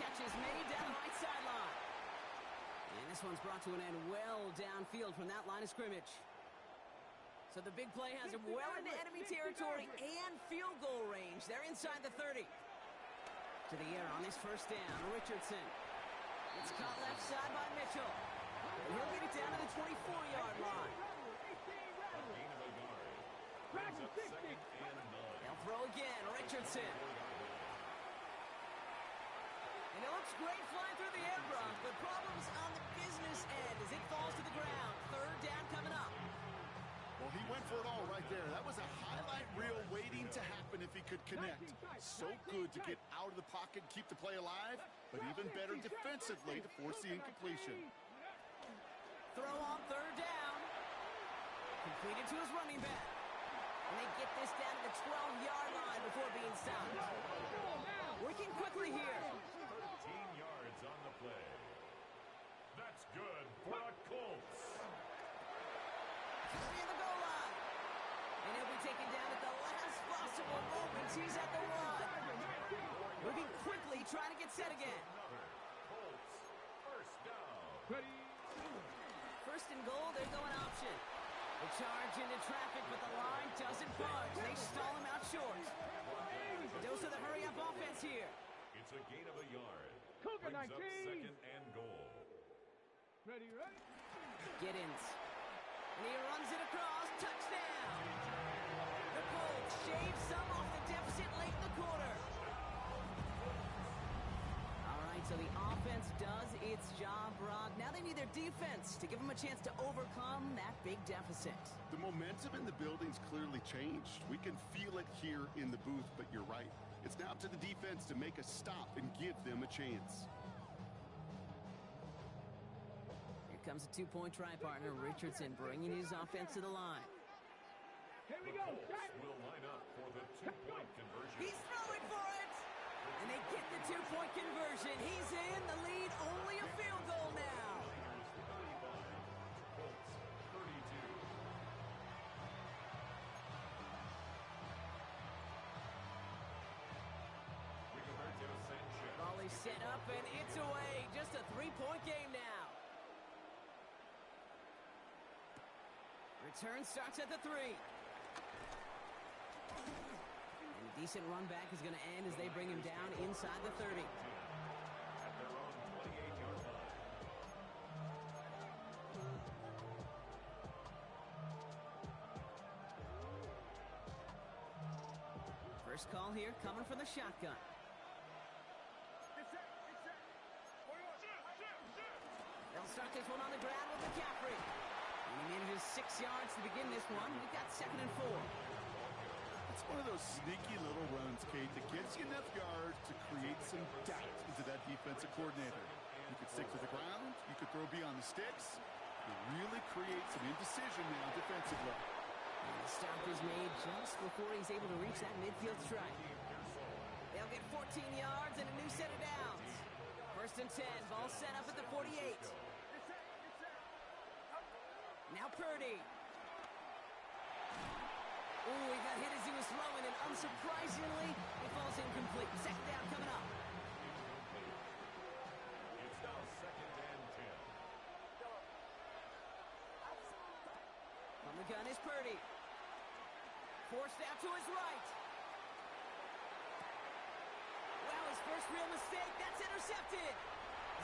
Catch is made down the right sideline. This one's brought to an end well downfield from that line of scrimmage. So the big play has him well into enemy territory and field goal range. They're inside the 30. To the air on this first down, Richardson. It's caught left side by Mitchell. And he'll get it down to the 24-yard line. Gain of a yard. Brings up second and 9. They'll throw again, Richardson. And it looks great flying through the air, Brock, but problems on the business end as it falls to the ground. Third down coming up. Well, he went for it all right there. That was a highlight reel waiting to happen if he could connect. So good to get out of the pocket and keep the play alive, but even better defensively to force the incompletion. Throw on third down. Completed to his running back. And they get this down to the 12-yard line before being stopped. Working quickly here. 13 yards on the play. That's good for a Colts. Near the goal line. And he'll be taken down at the last possible moment. He's at the 1. Moving quickly, trying to get set again. Colts, first down. Ready. First and goal, they're going option. They charge into traffic, but the line doesn't budge. They stall him out short. A dose of the hurry-up offense here. It's a gain of a yard. Cougar Brings up 19. second and goal. Ready. Giddens. And he runs it across. Touchdown. The Colts shave some off the deficit late in the quarter. All right, so the offense does its job, Brock. Now they need their defense to give them a chance to overcome that big deficit. The momentum in the building's clearly changed. We can feel it here in the booth, but you're right. It's now up to the defense to make a stop and give them a chance. Here comes a two-point try partner, Richardson, bringing his offense to the line. Here we go. Colts will line up for the two-point conversion. He's throwing for it! And they get the two-point conversion. He's in the lead, only a field goal now. Colts 32. Rigoberto Sanchez. Ball is set up and it's away. Just a three-point game now. Return starts at the 3. And a decent run back is going to end as they bring him down inside the 30. At their own 28-yard line. First call here coming from the shotgun. They'll start this one on the ground with McCaffrey. And he manages 6 yards to begin this one. We've got 2nd and 4. It's one of those sneaky little runs, Kate, that gets you enough yards to create some doubt into that defensive coordinator. You could stick to the ground. You could throw beyond the sticks. You really create some indecision now defensively. And the stop is made just before he's able to reach that midfield strike. They'll get 14 yards and a new set of downs. 1st and 10, ball set up at the 48. Now Purdy. Ooh, he got hit as he was throwing, and unsurprisingly, it falls incomplete. 2nd down coming up. It's now 2nd and 10. On the gun is Purdy. Forced out to his right. Wow, his first real mistake. That's intercepted.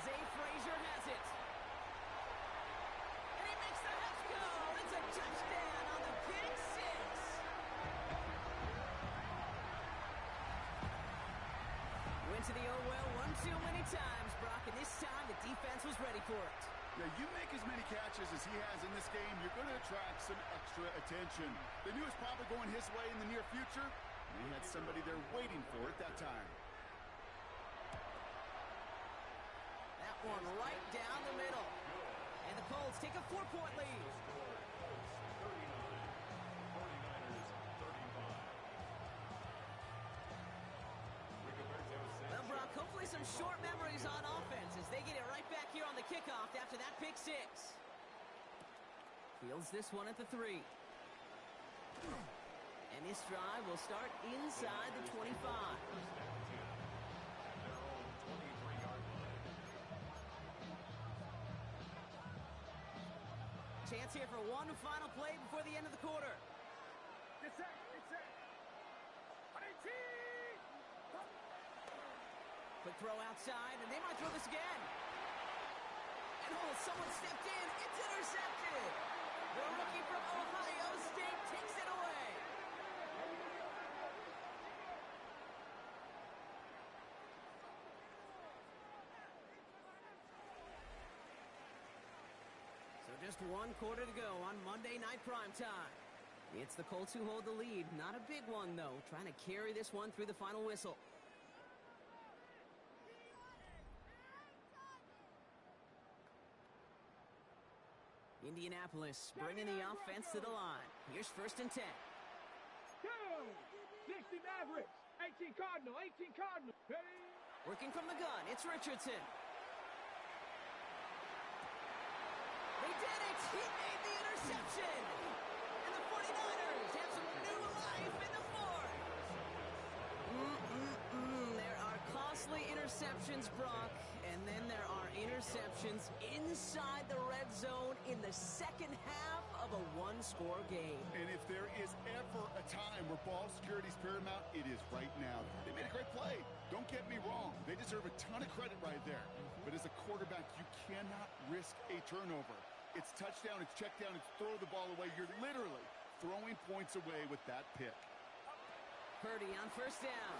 Zay Frazier has it. And he makes the half go. It's a touchdown on the pick six. Went to the well one too many times, Brock, and this time the defense was ready for it. Yeah, you make as many catches as he has in this game, you're going to attract some extra attention. They knew it was probably going his way in the near future, and he had somebody there waiting for it that time. That one right down the middle. And the Colts take a 4-point lead. Colts 39, 49ers 35. Rigoberto Well, Sanchez. Brock, hopefully some short memories on offense as they get it right back here on the kickoff after that pick six. Fields this one at the 3. And this drive will start inside the 25. At their own 23-yard line. Chance here for one final play before the end of the quarter. Get set. Quick throw outside, and they might throw this again. And someone stepped in. It's intercepted. The rookie from Ohio State takes it away. So just one quarter to go on Monday Night Primetime. It's the Colts who hold the lead. Not a big one, though. Trying to carry this one through the final whistle. Indianapolis bringing the offense to the line. Here's 1st and 10. Go! 60 Mavericks. 18 Cardinal. Ready? Working from the gun, it's Richardson. They did it! He made the interception! And the 49ers have some new life in the fourth! There are costly interceptions, Brock, and then there are interceptions inside the red zone in the second half of a one-score game. And if there is ever a time where ball security is paramount, it is right now. They made a great play. Don't get me wrong. They deserve a ton of credit right there. But as a quarterback, you cannot risk a turnover. It's touchdown, it's check down, it's throw the ball away. You're literally throwing points away with that pick. Purdy on 1st down.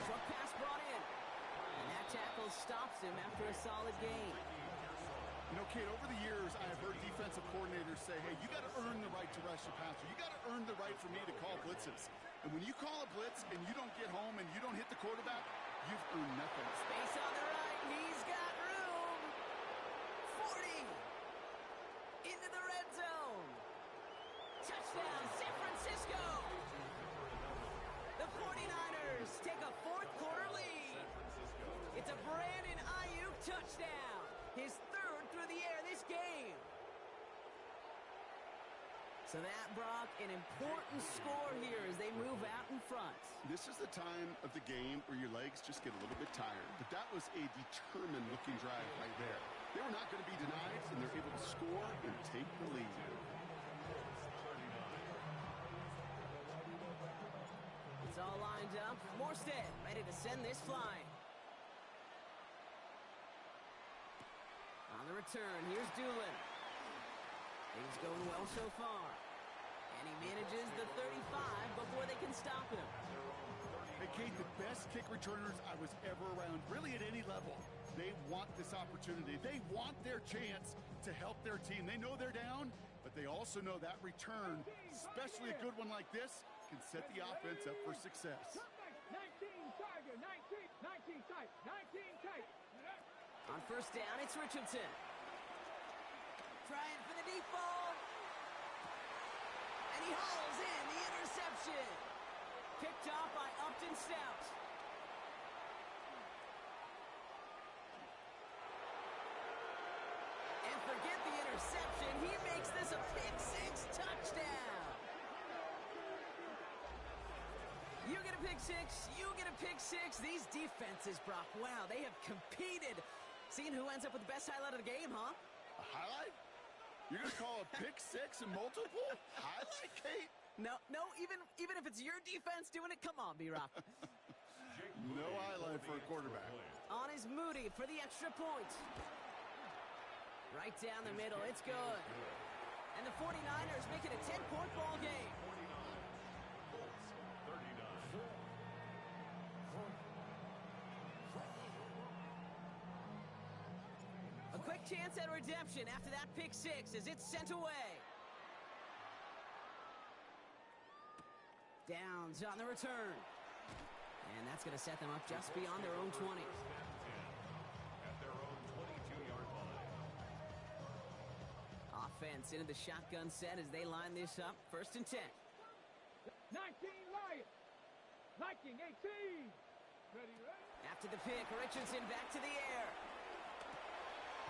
Short pass brought in. And that tackle stops him after a solid gain. You know, Kate, over the years, I have heard defensive coordinators say, hey, you got to earn the right to rush the passer. You got to earn the right for me to call blitzes. And when you call a blitz and you don't get home and you don't hit the quarterback, you've earned nothing. Space on the right. He's got room. 40. Into the red zone. Touchdown, San Francisco. The 49ers take a fourth-quarter lead. It's a Brandon Ayuk touchdown. His 3rd through the air this game. So that, Brock, an important score here as they move out in front. This is the time of the game where your legs just get a little bit tired. But that was a determined-looking drive right there. They were not going to be denied, and they're able to score and take the lead. It's all lined up. Morstead ready to send this flying. On the return, here's Doolin. Things going well so far. And he manages the 35 before they can stop him. Hey, Kate, the best kick returners I was ever around, really at any level. They want this opportunity. They want their chance to help their team. They know they're down, but they also know that return, especially a good one like this, can set the offense up for success. 19 Tiger. 19 tight. 19 tight. On 1st down, it's Richardson. Trying for the deep ball. And he hauls in the interception. Picked off by Upton Stout. And forget the interception. He makes this a pick-6 touchdown. You get a pick-6. You get a pick-6. These defenses, Brock, wow, they have competed. Seeing who ends up with the best highlight of the game, huh? A highlight? You're going to call a pick-6 and multiple? Highlight, Kate? No, even if it's your defense doing it, come on, B-Rock. No highlight for a quarterback. On is Moody for the extra point. Right down the middle, it's good. And the 49ers make it a 10-point ball game. A quick chance at redemption after that pick-6 as it's sent away. Downs on the return. And that's going to set them up just beyond their own 20. At their own 22-yard line. Offense into the shotgun set as they line this up. 1st and 10. 19 Lions. Viking 18. Ready. After the pick, Richardson back to the air.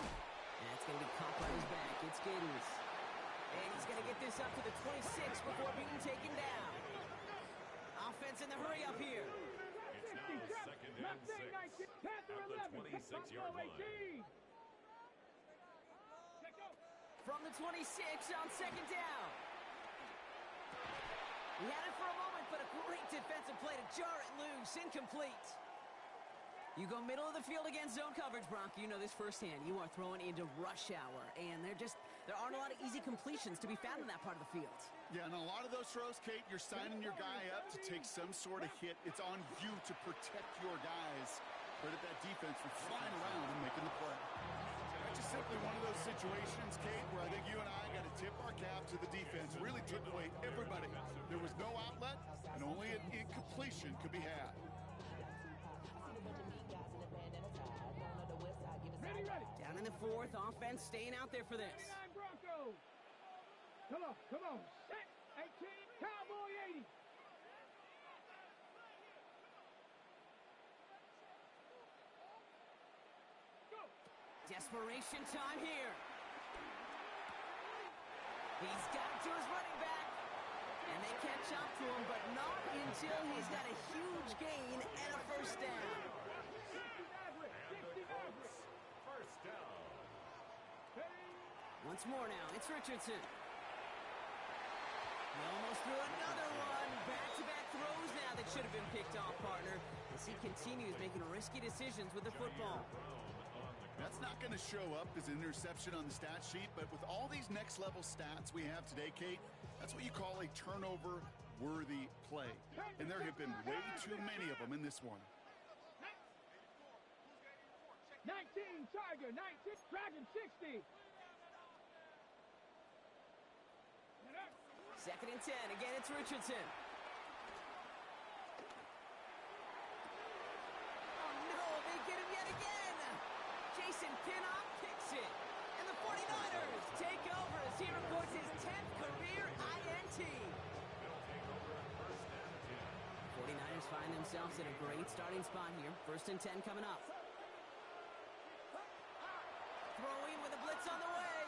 And it's going to be caught by his back. It's Giddens. And he's going to get this up to the 26 before being taken down. Offense in the hurry up here. It's now 2nd and 6 at the 26-yard line. from the 26 on second down. He had it for a moment, but a great defensive play to jar it loose. Incomplete. You go middle of the field against zone coverage, Bronk. You know this firsthand. You are throwing into rush hour, and there aren't a lot of easy completions to be found in that part of the field. Yeah, and a lot of those throws, Kate, you're signing your guy up to take some sort of hit. It's on you to protect your guys. Credit that defense for flying around and making the play. That's just simply one of those situations, Kate, where I think you and I got to tip our cap to the defense. Really took away everybody. There was no outlet, and only an incompletion could be had. Down in the fourth, offense staying out there for this. 29 Broncos. Come on. Set, 18, Cowboy 80. Go. Desperation time here. He's got it to his running back. And they catch up to him, but not until he's got a huge gain and a first down. 60 Maverick. First down. Once more now, it's Richardson. He almost threw another one. Back-to-back throws now that should have been picked off, partner, as he continues making risky decisions with the football. That's not going to show up as an interception on the stat sheet, but with all these next-level stats we have today, Kate, that's what you call a turnover-worthy play. And there have been way too many of them in this one. 19 Tiger, 19 Dragon 60. Second and 10. Again, it's Richardson. Oh, no, they get him yet again. Jason Pinnock picks it. And the 49ers take over as he records his 10th career INT. 49ers find themselves in a great starting spot here. First and 10 coming up. Throwing with a blitz on the way.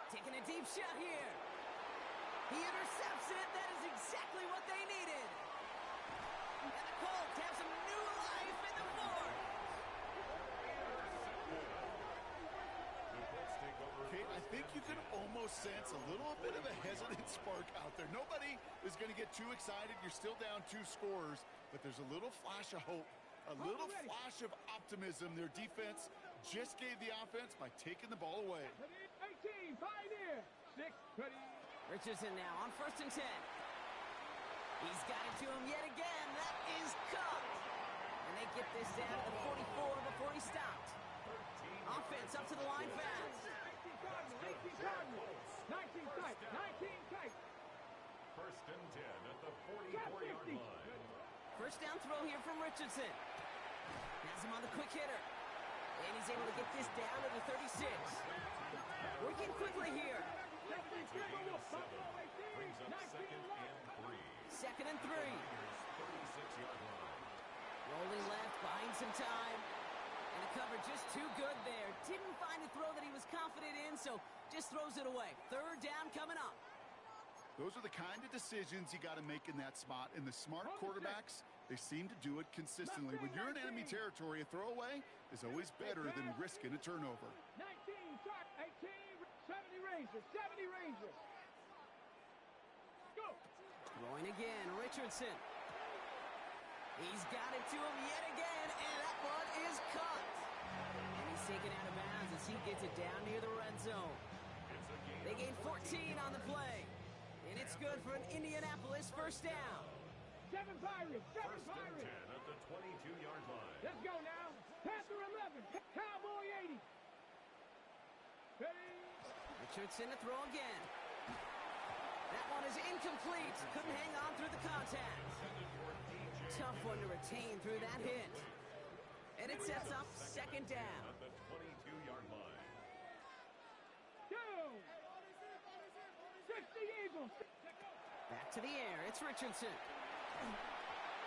Taking a deep shot here. He intercepts it. That is exactly what they needed. And the Colts have some new life in the fourth. Kate, I think you can almost sense a little bit of a hesitant spark out there. Nobody is going to get too excited. You're still down 2 scores, but there's a little flash of hope, a little flash of optimism. Their defense just gave the offense by taking the ball away. 18 Pioneer. 6 ready. Richardson now on first and 10. He's got it to him yet again. That is cut. And they get this down to the 44 before he stopped. Offense up to the line fast. 18 Cardinals. 19 tight. 19 tight. First and 10 at the 44-yard line. First down throw here from Richardson. Has him on the quick hitter. And he's able to get this down to the 36. Working quickly here. Brings up second and 3. Second and 3. 36-yard line. Rolling left, buying some time. And the cover just too good there. Didn't find a throw that he was confident in, so just throws it away. Third down coming up. Those are the kind of decisions you got to make in that spot. And the smart quarterbacks, they seem to do it consistently. When you're in enemy territory, a throwaway is always better than risking a turnover. 19 shot. 18 70 Rangers. 70 Rangers. Go. Throwing again, Richardson. He's got it to him yet again, and that one is caught. And he's taken out of bounds as he gets it down near the red zone. They gain 14 on the play. And it's good for an Indianapolis first down. 7 Pirates. 7 First and 10 Pirates. at the 22-yard line. Let's go now. Panther 11. Cowboy 80. Ready. Richardson to throw again. That one is incomplete. Couldn't hang on through the contact. Tough one to retain through that hit. And it sets up second down. At the 22-yard line. Go. 60 Eagles. Back to the air. It's Richardson.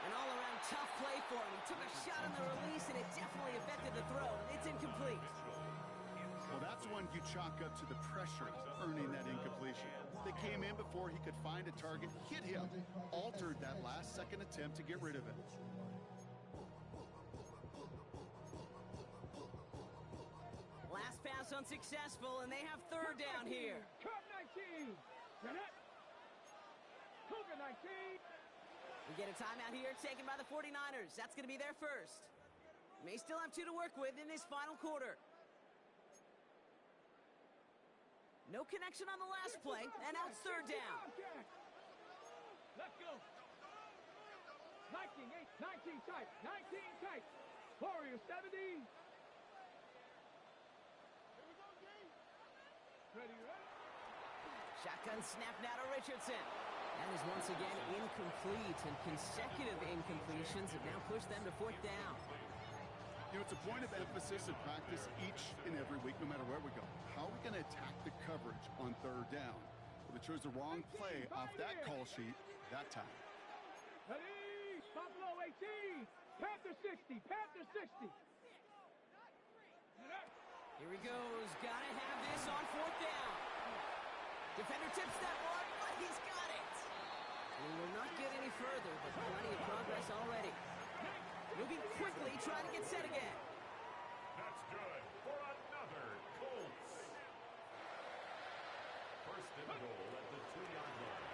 An all-around tough play for him. He took a shot on the release, and it definitely affected the throw. It's incomplete. Well, that's one you chalk up to the pressure earning that incompletion. They came in before he could find a target, hit him, altered that last-second attempt to get rid of it. Last pass unsuccessful, and they have third down here. Cub 19. Cougar 19. We get a timeout here taken by the 49ers. That's going to be their first. May still have 2 to work with in this final quarter. No connection on the last play, and now it's third down. Let's go. 19 tight. 19 tight. Warriors 70. Ready. Shotgun snap now to Richardson. That is once again incomplete, and consecutive incompletions have now pushed them to fourth down. You know, it's a point of emphasis in practice each and every week, no matter where we go. How are we going to attack the coverage on third down? Well, they chose the wrong play off that call sheet that time. Ready. Buffalo 18. Panther 60. Panther 60. Here he goes. Gotta have this on fourth down. Defender tips that one, but he's got it. He will not get any further, but plenty of progress already. Moving quickly, trying to get set again. That's good for another Colts. First and goal at the 2-yard line.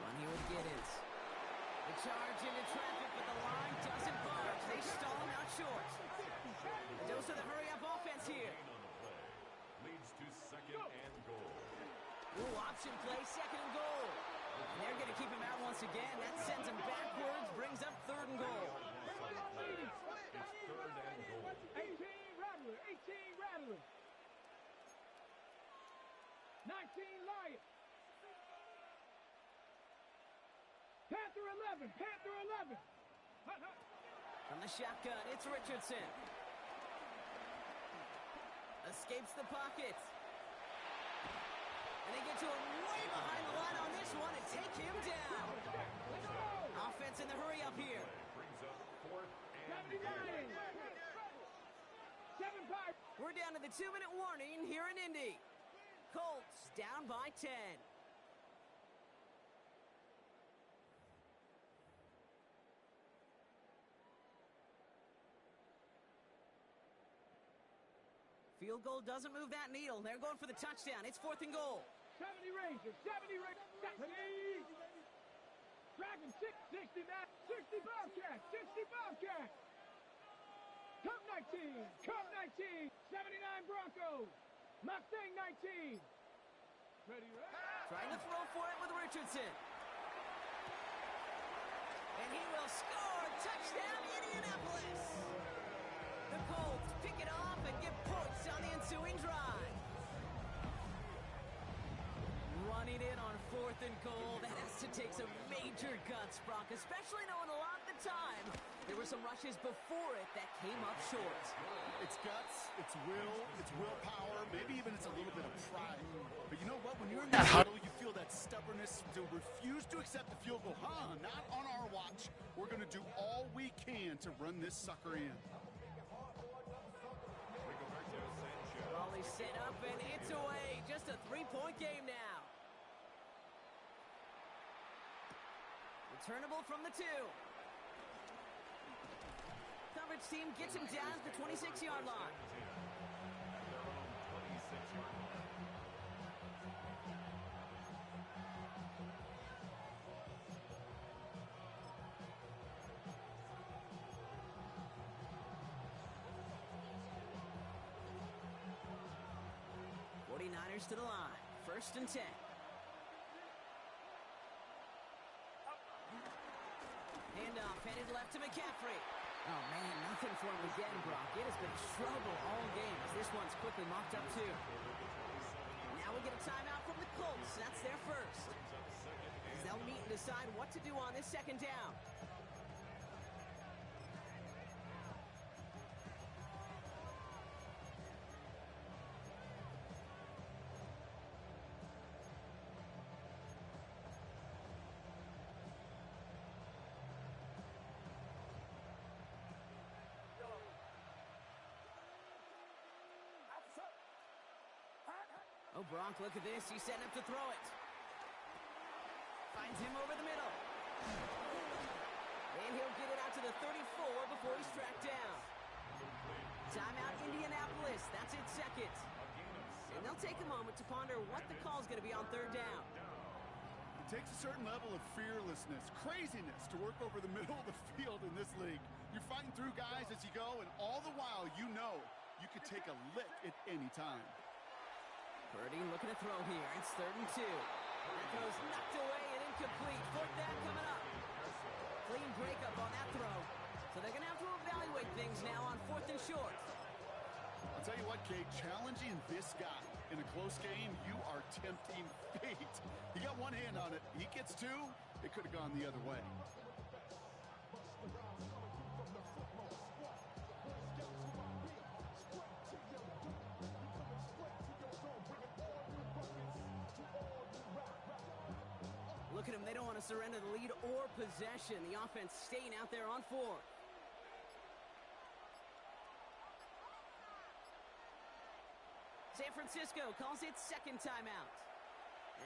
Run here with Giddens. The charge into traffic, but the line doesn't budge. They stall him out short. A dose of the hurry-up offense here. Gain on the play leads to second and goal. Ooh, option play, second and goal. And they're going to keep him out once again. That sends him backwards, brings up third and goal. It's third and goal. 18 Rattler. 18 Rattler. 19 Lion. Panther 11. Panther 11. From the shotgun, it's Richardson. Escapes the pocket. And they get to him way behind the line on this one and take him down. Offense in the hurry up here. Brings up fourth and 79. 7-5. We're down to the 2-minute warning here in Indy. Colts down by 10. Field goal doesn't move that needle. They're going for the touchdown. It's fourth and goal. 70 Rangers. 70 Rangers. 70. Dragon 60 Matt. 60 Bobcats. 60 Bobcats. Cup 19. Cup 19. 79 Broncos. Mustang 19. Ready. Trying to throw for it with Richardson. And he will score. Touchdown, Indianapolis. The Colts pick it off and get points on the ensuing drive. Running in on fourth and goal. That has to take some major guts, Brock, especially knowing a lot of the time there were some rushes before it that came up short. It's guts, it's willpower, maybe even it's a little bit of pride. But you know what? When you're in the middle, you feel that stubbornness to refuse to accept the field goal. Not on our watch. We're going to do all we can to run this sucker in. Raleigh set up and it's away. Just a 3-point game now. Returnable from the 2. Coverage team gets him down at the 26-yard line. To the line. First and 10. Handoff headed left to McCaffrey. Oh, man, nothing for him again, Brock. It has been trouble all game as this one's quickly mopped up, too. Now we get a timeout from the Colts. That's their first. As they'll meet and decide what to do on this second down. Oh, Bronk, look at this. He's setting up to throw it. Finds him over the middle. And he'll get it out to the 34 before he's tracked down. Timeout, Indianapolis. That's its second. A gain of take a moment to ponder what the call is going to be on third down. It takes a certain level of fearlessness, craziness to work over the middle of the field in this league. You're fighting through guys as you go, and all the while you know you could take a lick at any time. Purdy looking to throw here. It's 3rd and 2. That throw's knocked away and incomplete. 4th down coming up. Clean breakup on that throw. So they're going to have to evaluate things now on 4th and short. I'll tell you what, Kate, challenging this guy in a close game, you are tempting fate. He got one hand on it. He gets two, it could have gone the other way. Look at them. They don't want to surrender the lead or possession. The offense staying out there on 4. San Francisco calls it second timeout,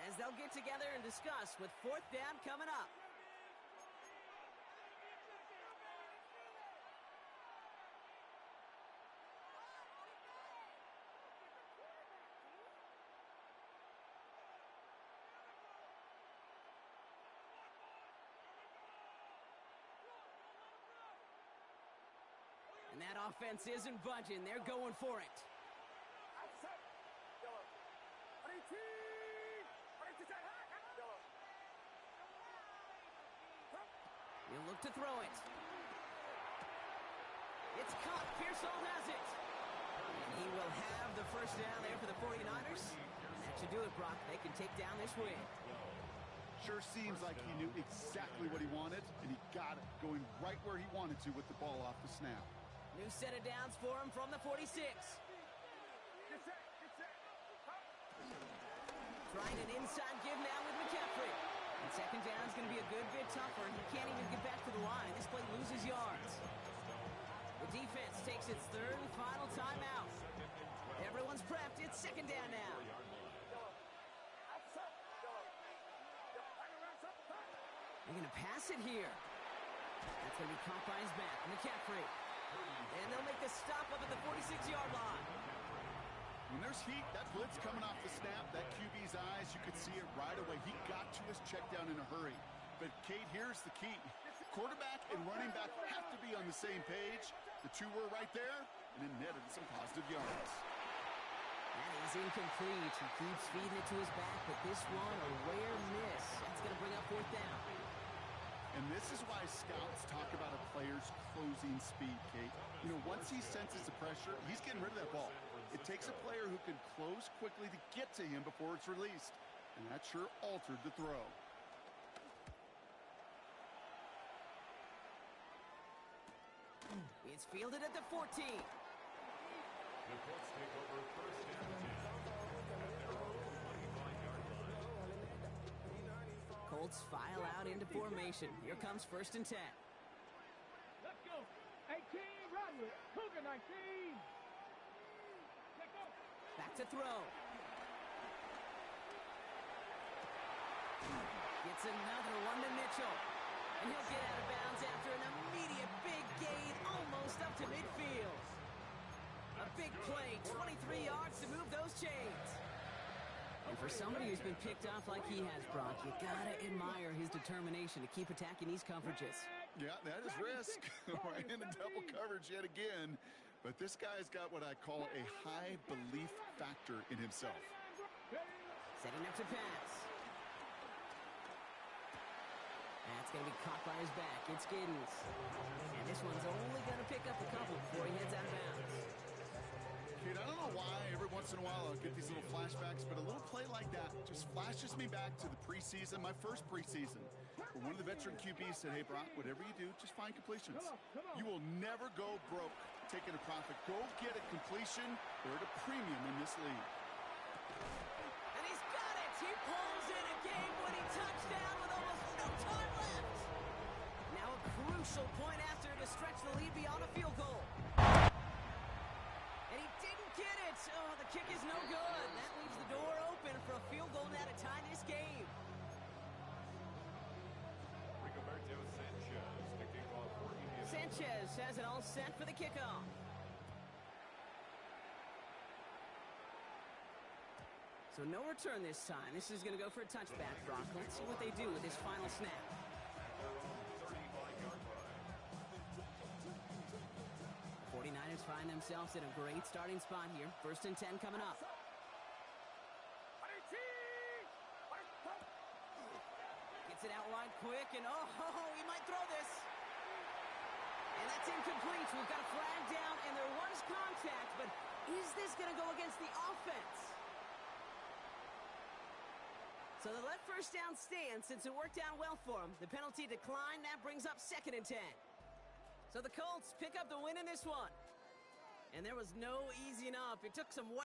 as they'll get together and discuss with 4th down coming up. And that offense isn't budging. They're going for it. He'll look to throw it. It's caught. Pearsall has it. And he will have the first down there for the 49ers. And that should do it, Brock. They can take down this win. Sure seems like he knew exactly what he wanted, and he got it, going right where he wanted to with the ball off the snap. New set of downs for him from the 46. Trying an inside give now with McCaffrey. And second down is going to be a good bit tougher. He can't even get back to the line. This play loses yards. The defense takes its 3rd and final timeout. Everyone's prepped. It's second down now. They're going to pass it here. That's going to be caught by his back. McCaffrey. And they'll make the stop up at the 46-yard line. When there's heat, that blitz coming off the snap, that QB's eyes, you could see it right away. He got to his check down in a hurry. But, Kate, here's the key. Quarterback and running back have to be on the same page. The two were right there, and it netted some positive yards. That is incomplete. He keeps feeding it to his back, but this one, a rare miss. That's going to bring up 4th down. And this is why scouts talk about a player's closing speed, Kate. You know, once he senses the pressure, he's getting rid of that ball. It takes a player who can close quickly to get to him before it's released. And that sure altered the throw. It's fielded at the 14. The Colts take over 1st and 10. Colts file out into formation. Here comes 1st and 10. Let's go. 18, run with it. Cougar 19. Let's go. Back to throw. Gets another one to Mitchell. And he'll get out of bounds after an immediate big gain almost up to midfield. A big play, 23 yards to move those chains. And for somebody who's been picked off like he has, Brock, you gotta admire his determination to keep attacking these coverages. Yeah, that is risk. Right into double coverage yet again. But this guy's got what I call a high belief factor in himself. Setting up to pass. That's going to be caught by his back. It's Giddens. And this one's only going to pick up a couple before he heads out of bounds. Kid, I don't know why every once in a while I'll get these little flashbacks, but a little play like that just flashes me back to the preseason, my first preseason, where one of the veteran QBs said, hey, Brock, whatever you do, just find completions. You will never go broke taking a profit. Go get a completion. They're at a premium in this league. And he's got it. He pulls in a game-winning touchdown with almost no time left. Now a crucial point after to stretch the lead beyond a field goal. And he didn't get it. Oh, the kick is no good. That leaves the door open for a field goal now to tie this game. Rigoberto Sanchez to kick off for Indianapolis. Sanchez has it all set for the kickoff. So no return this time. This is going to go for a touchback, Brock. Let's see what they do with this final snap. Their own 35-yard line. 49ers find themselves in a great starting spot here. 1st and 10 coming up. Gets it out wide quick, and he might throw this. And that's incomplete. We've got a flag down, and there was contact, but is this going to go against the offense? So they let first down stand since it worked out well for them. The penalty declined. That brings up 2nd and 10. So the Colts pick up the win in this one. And there was no easing up. It took some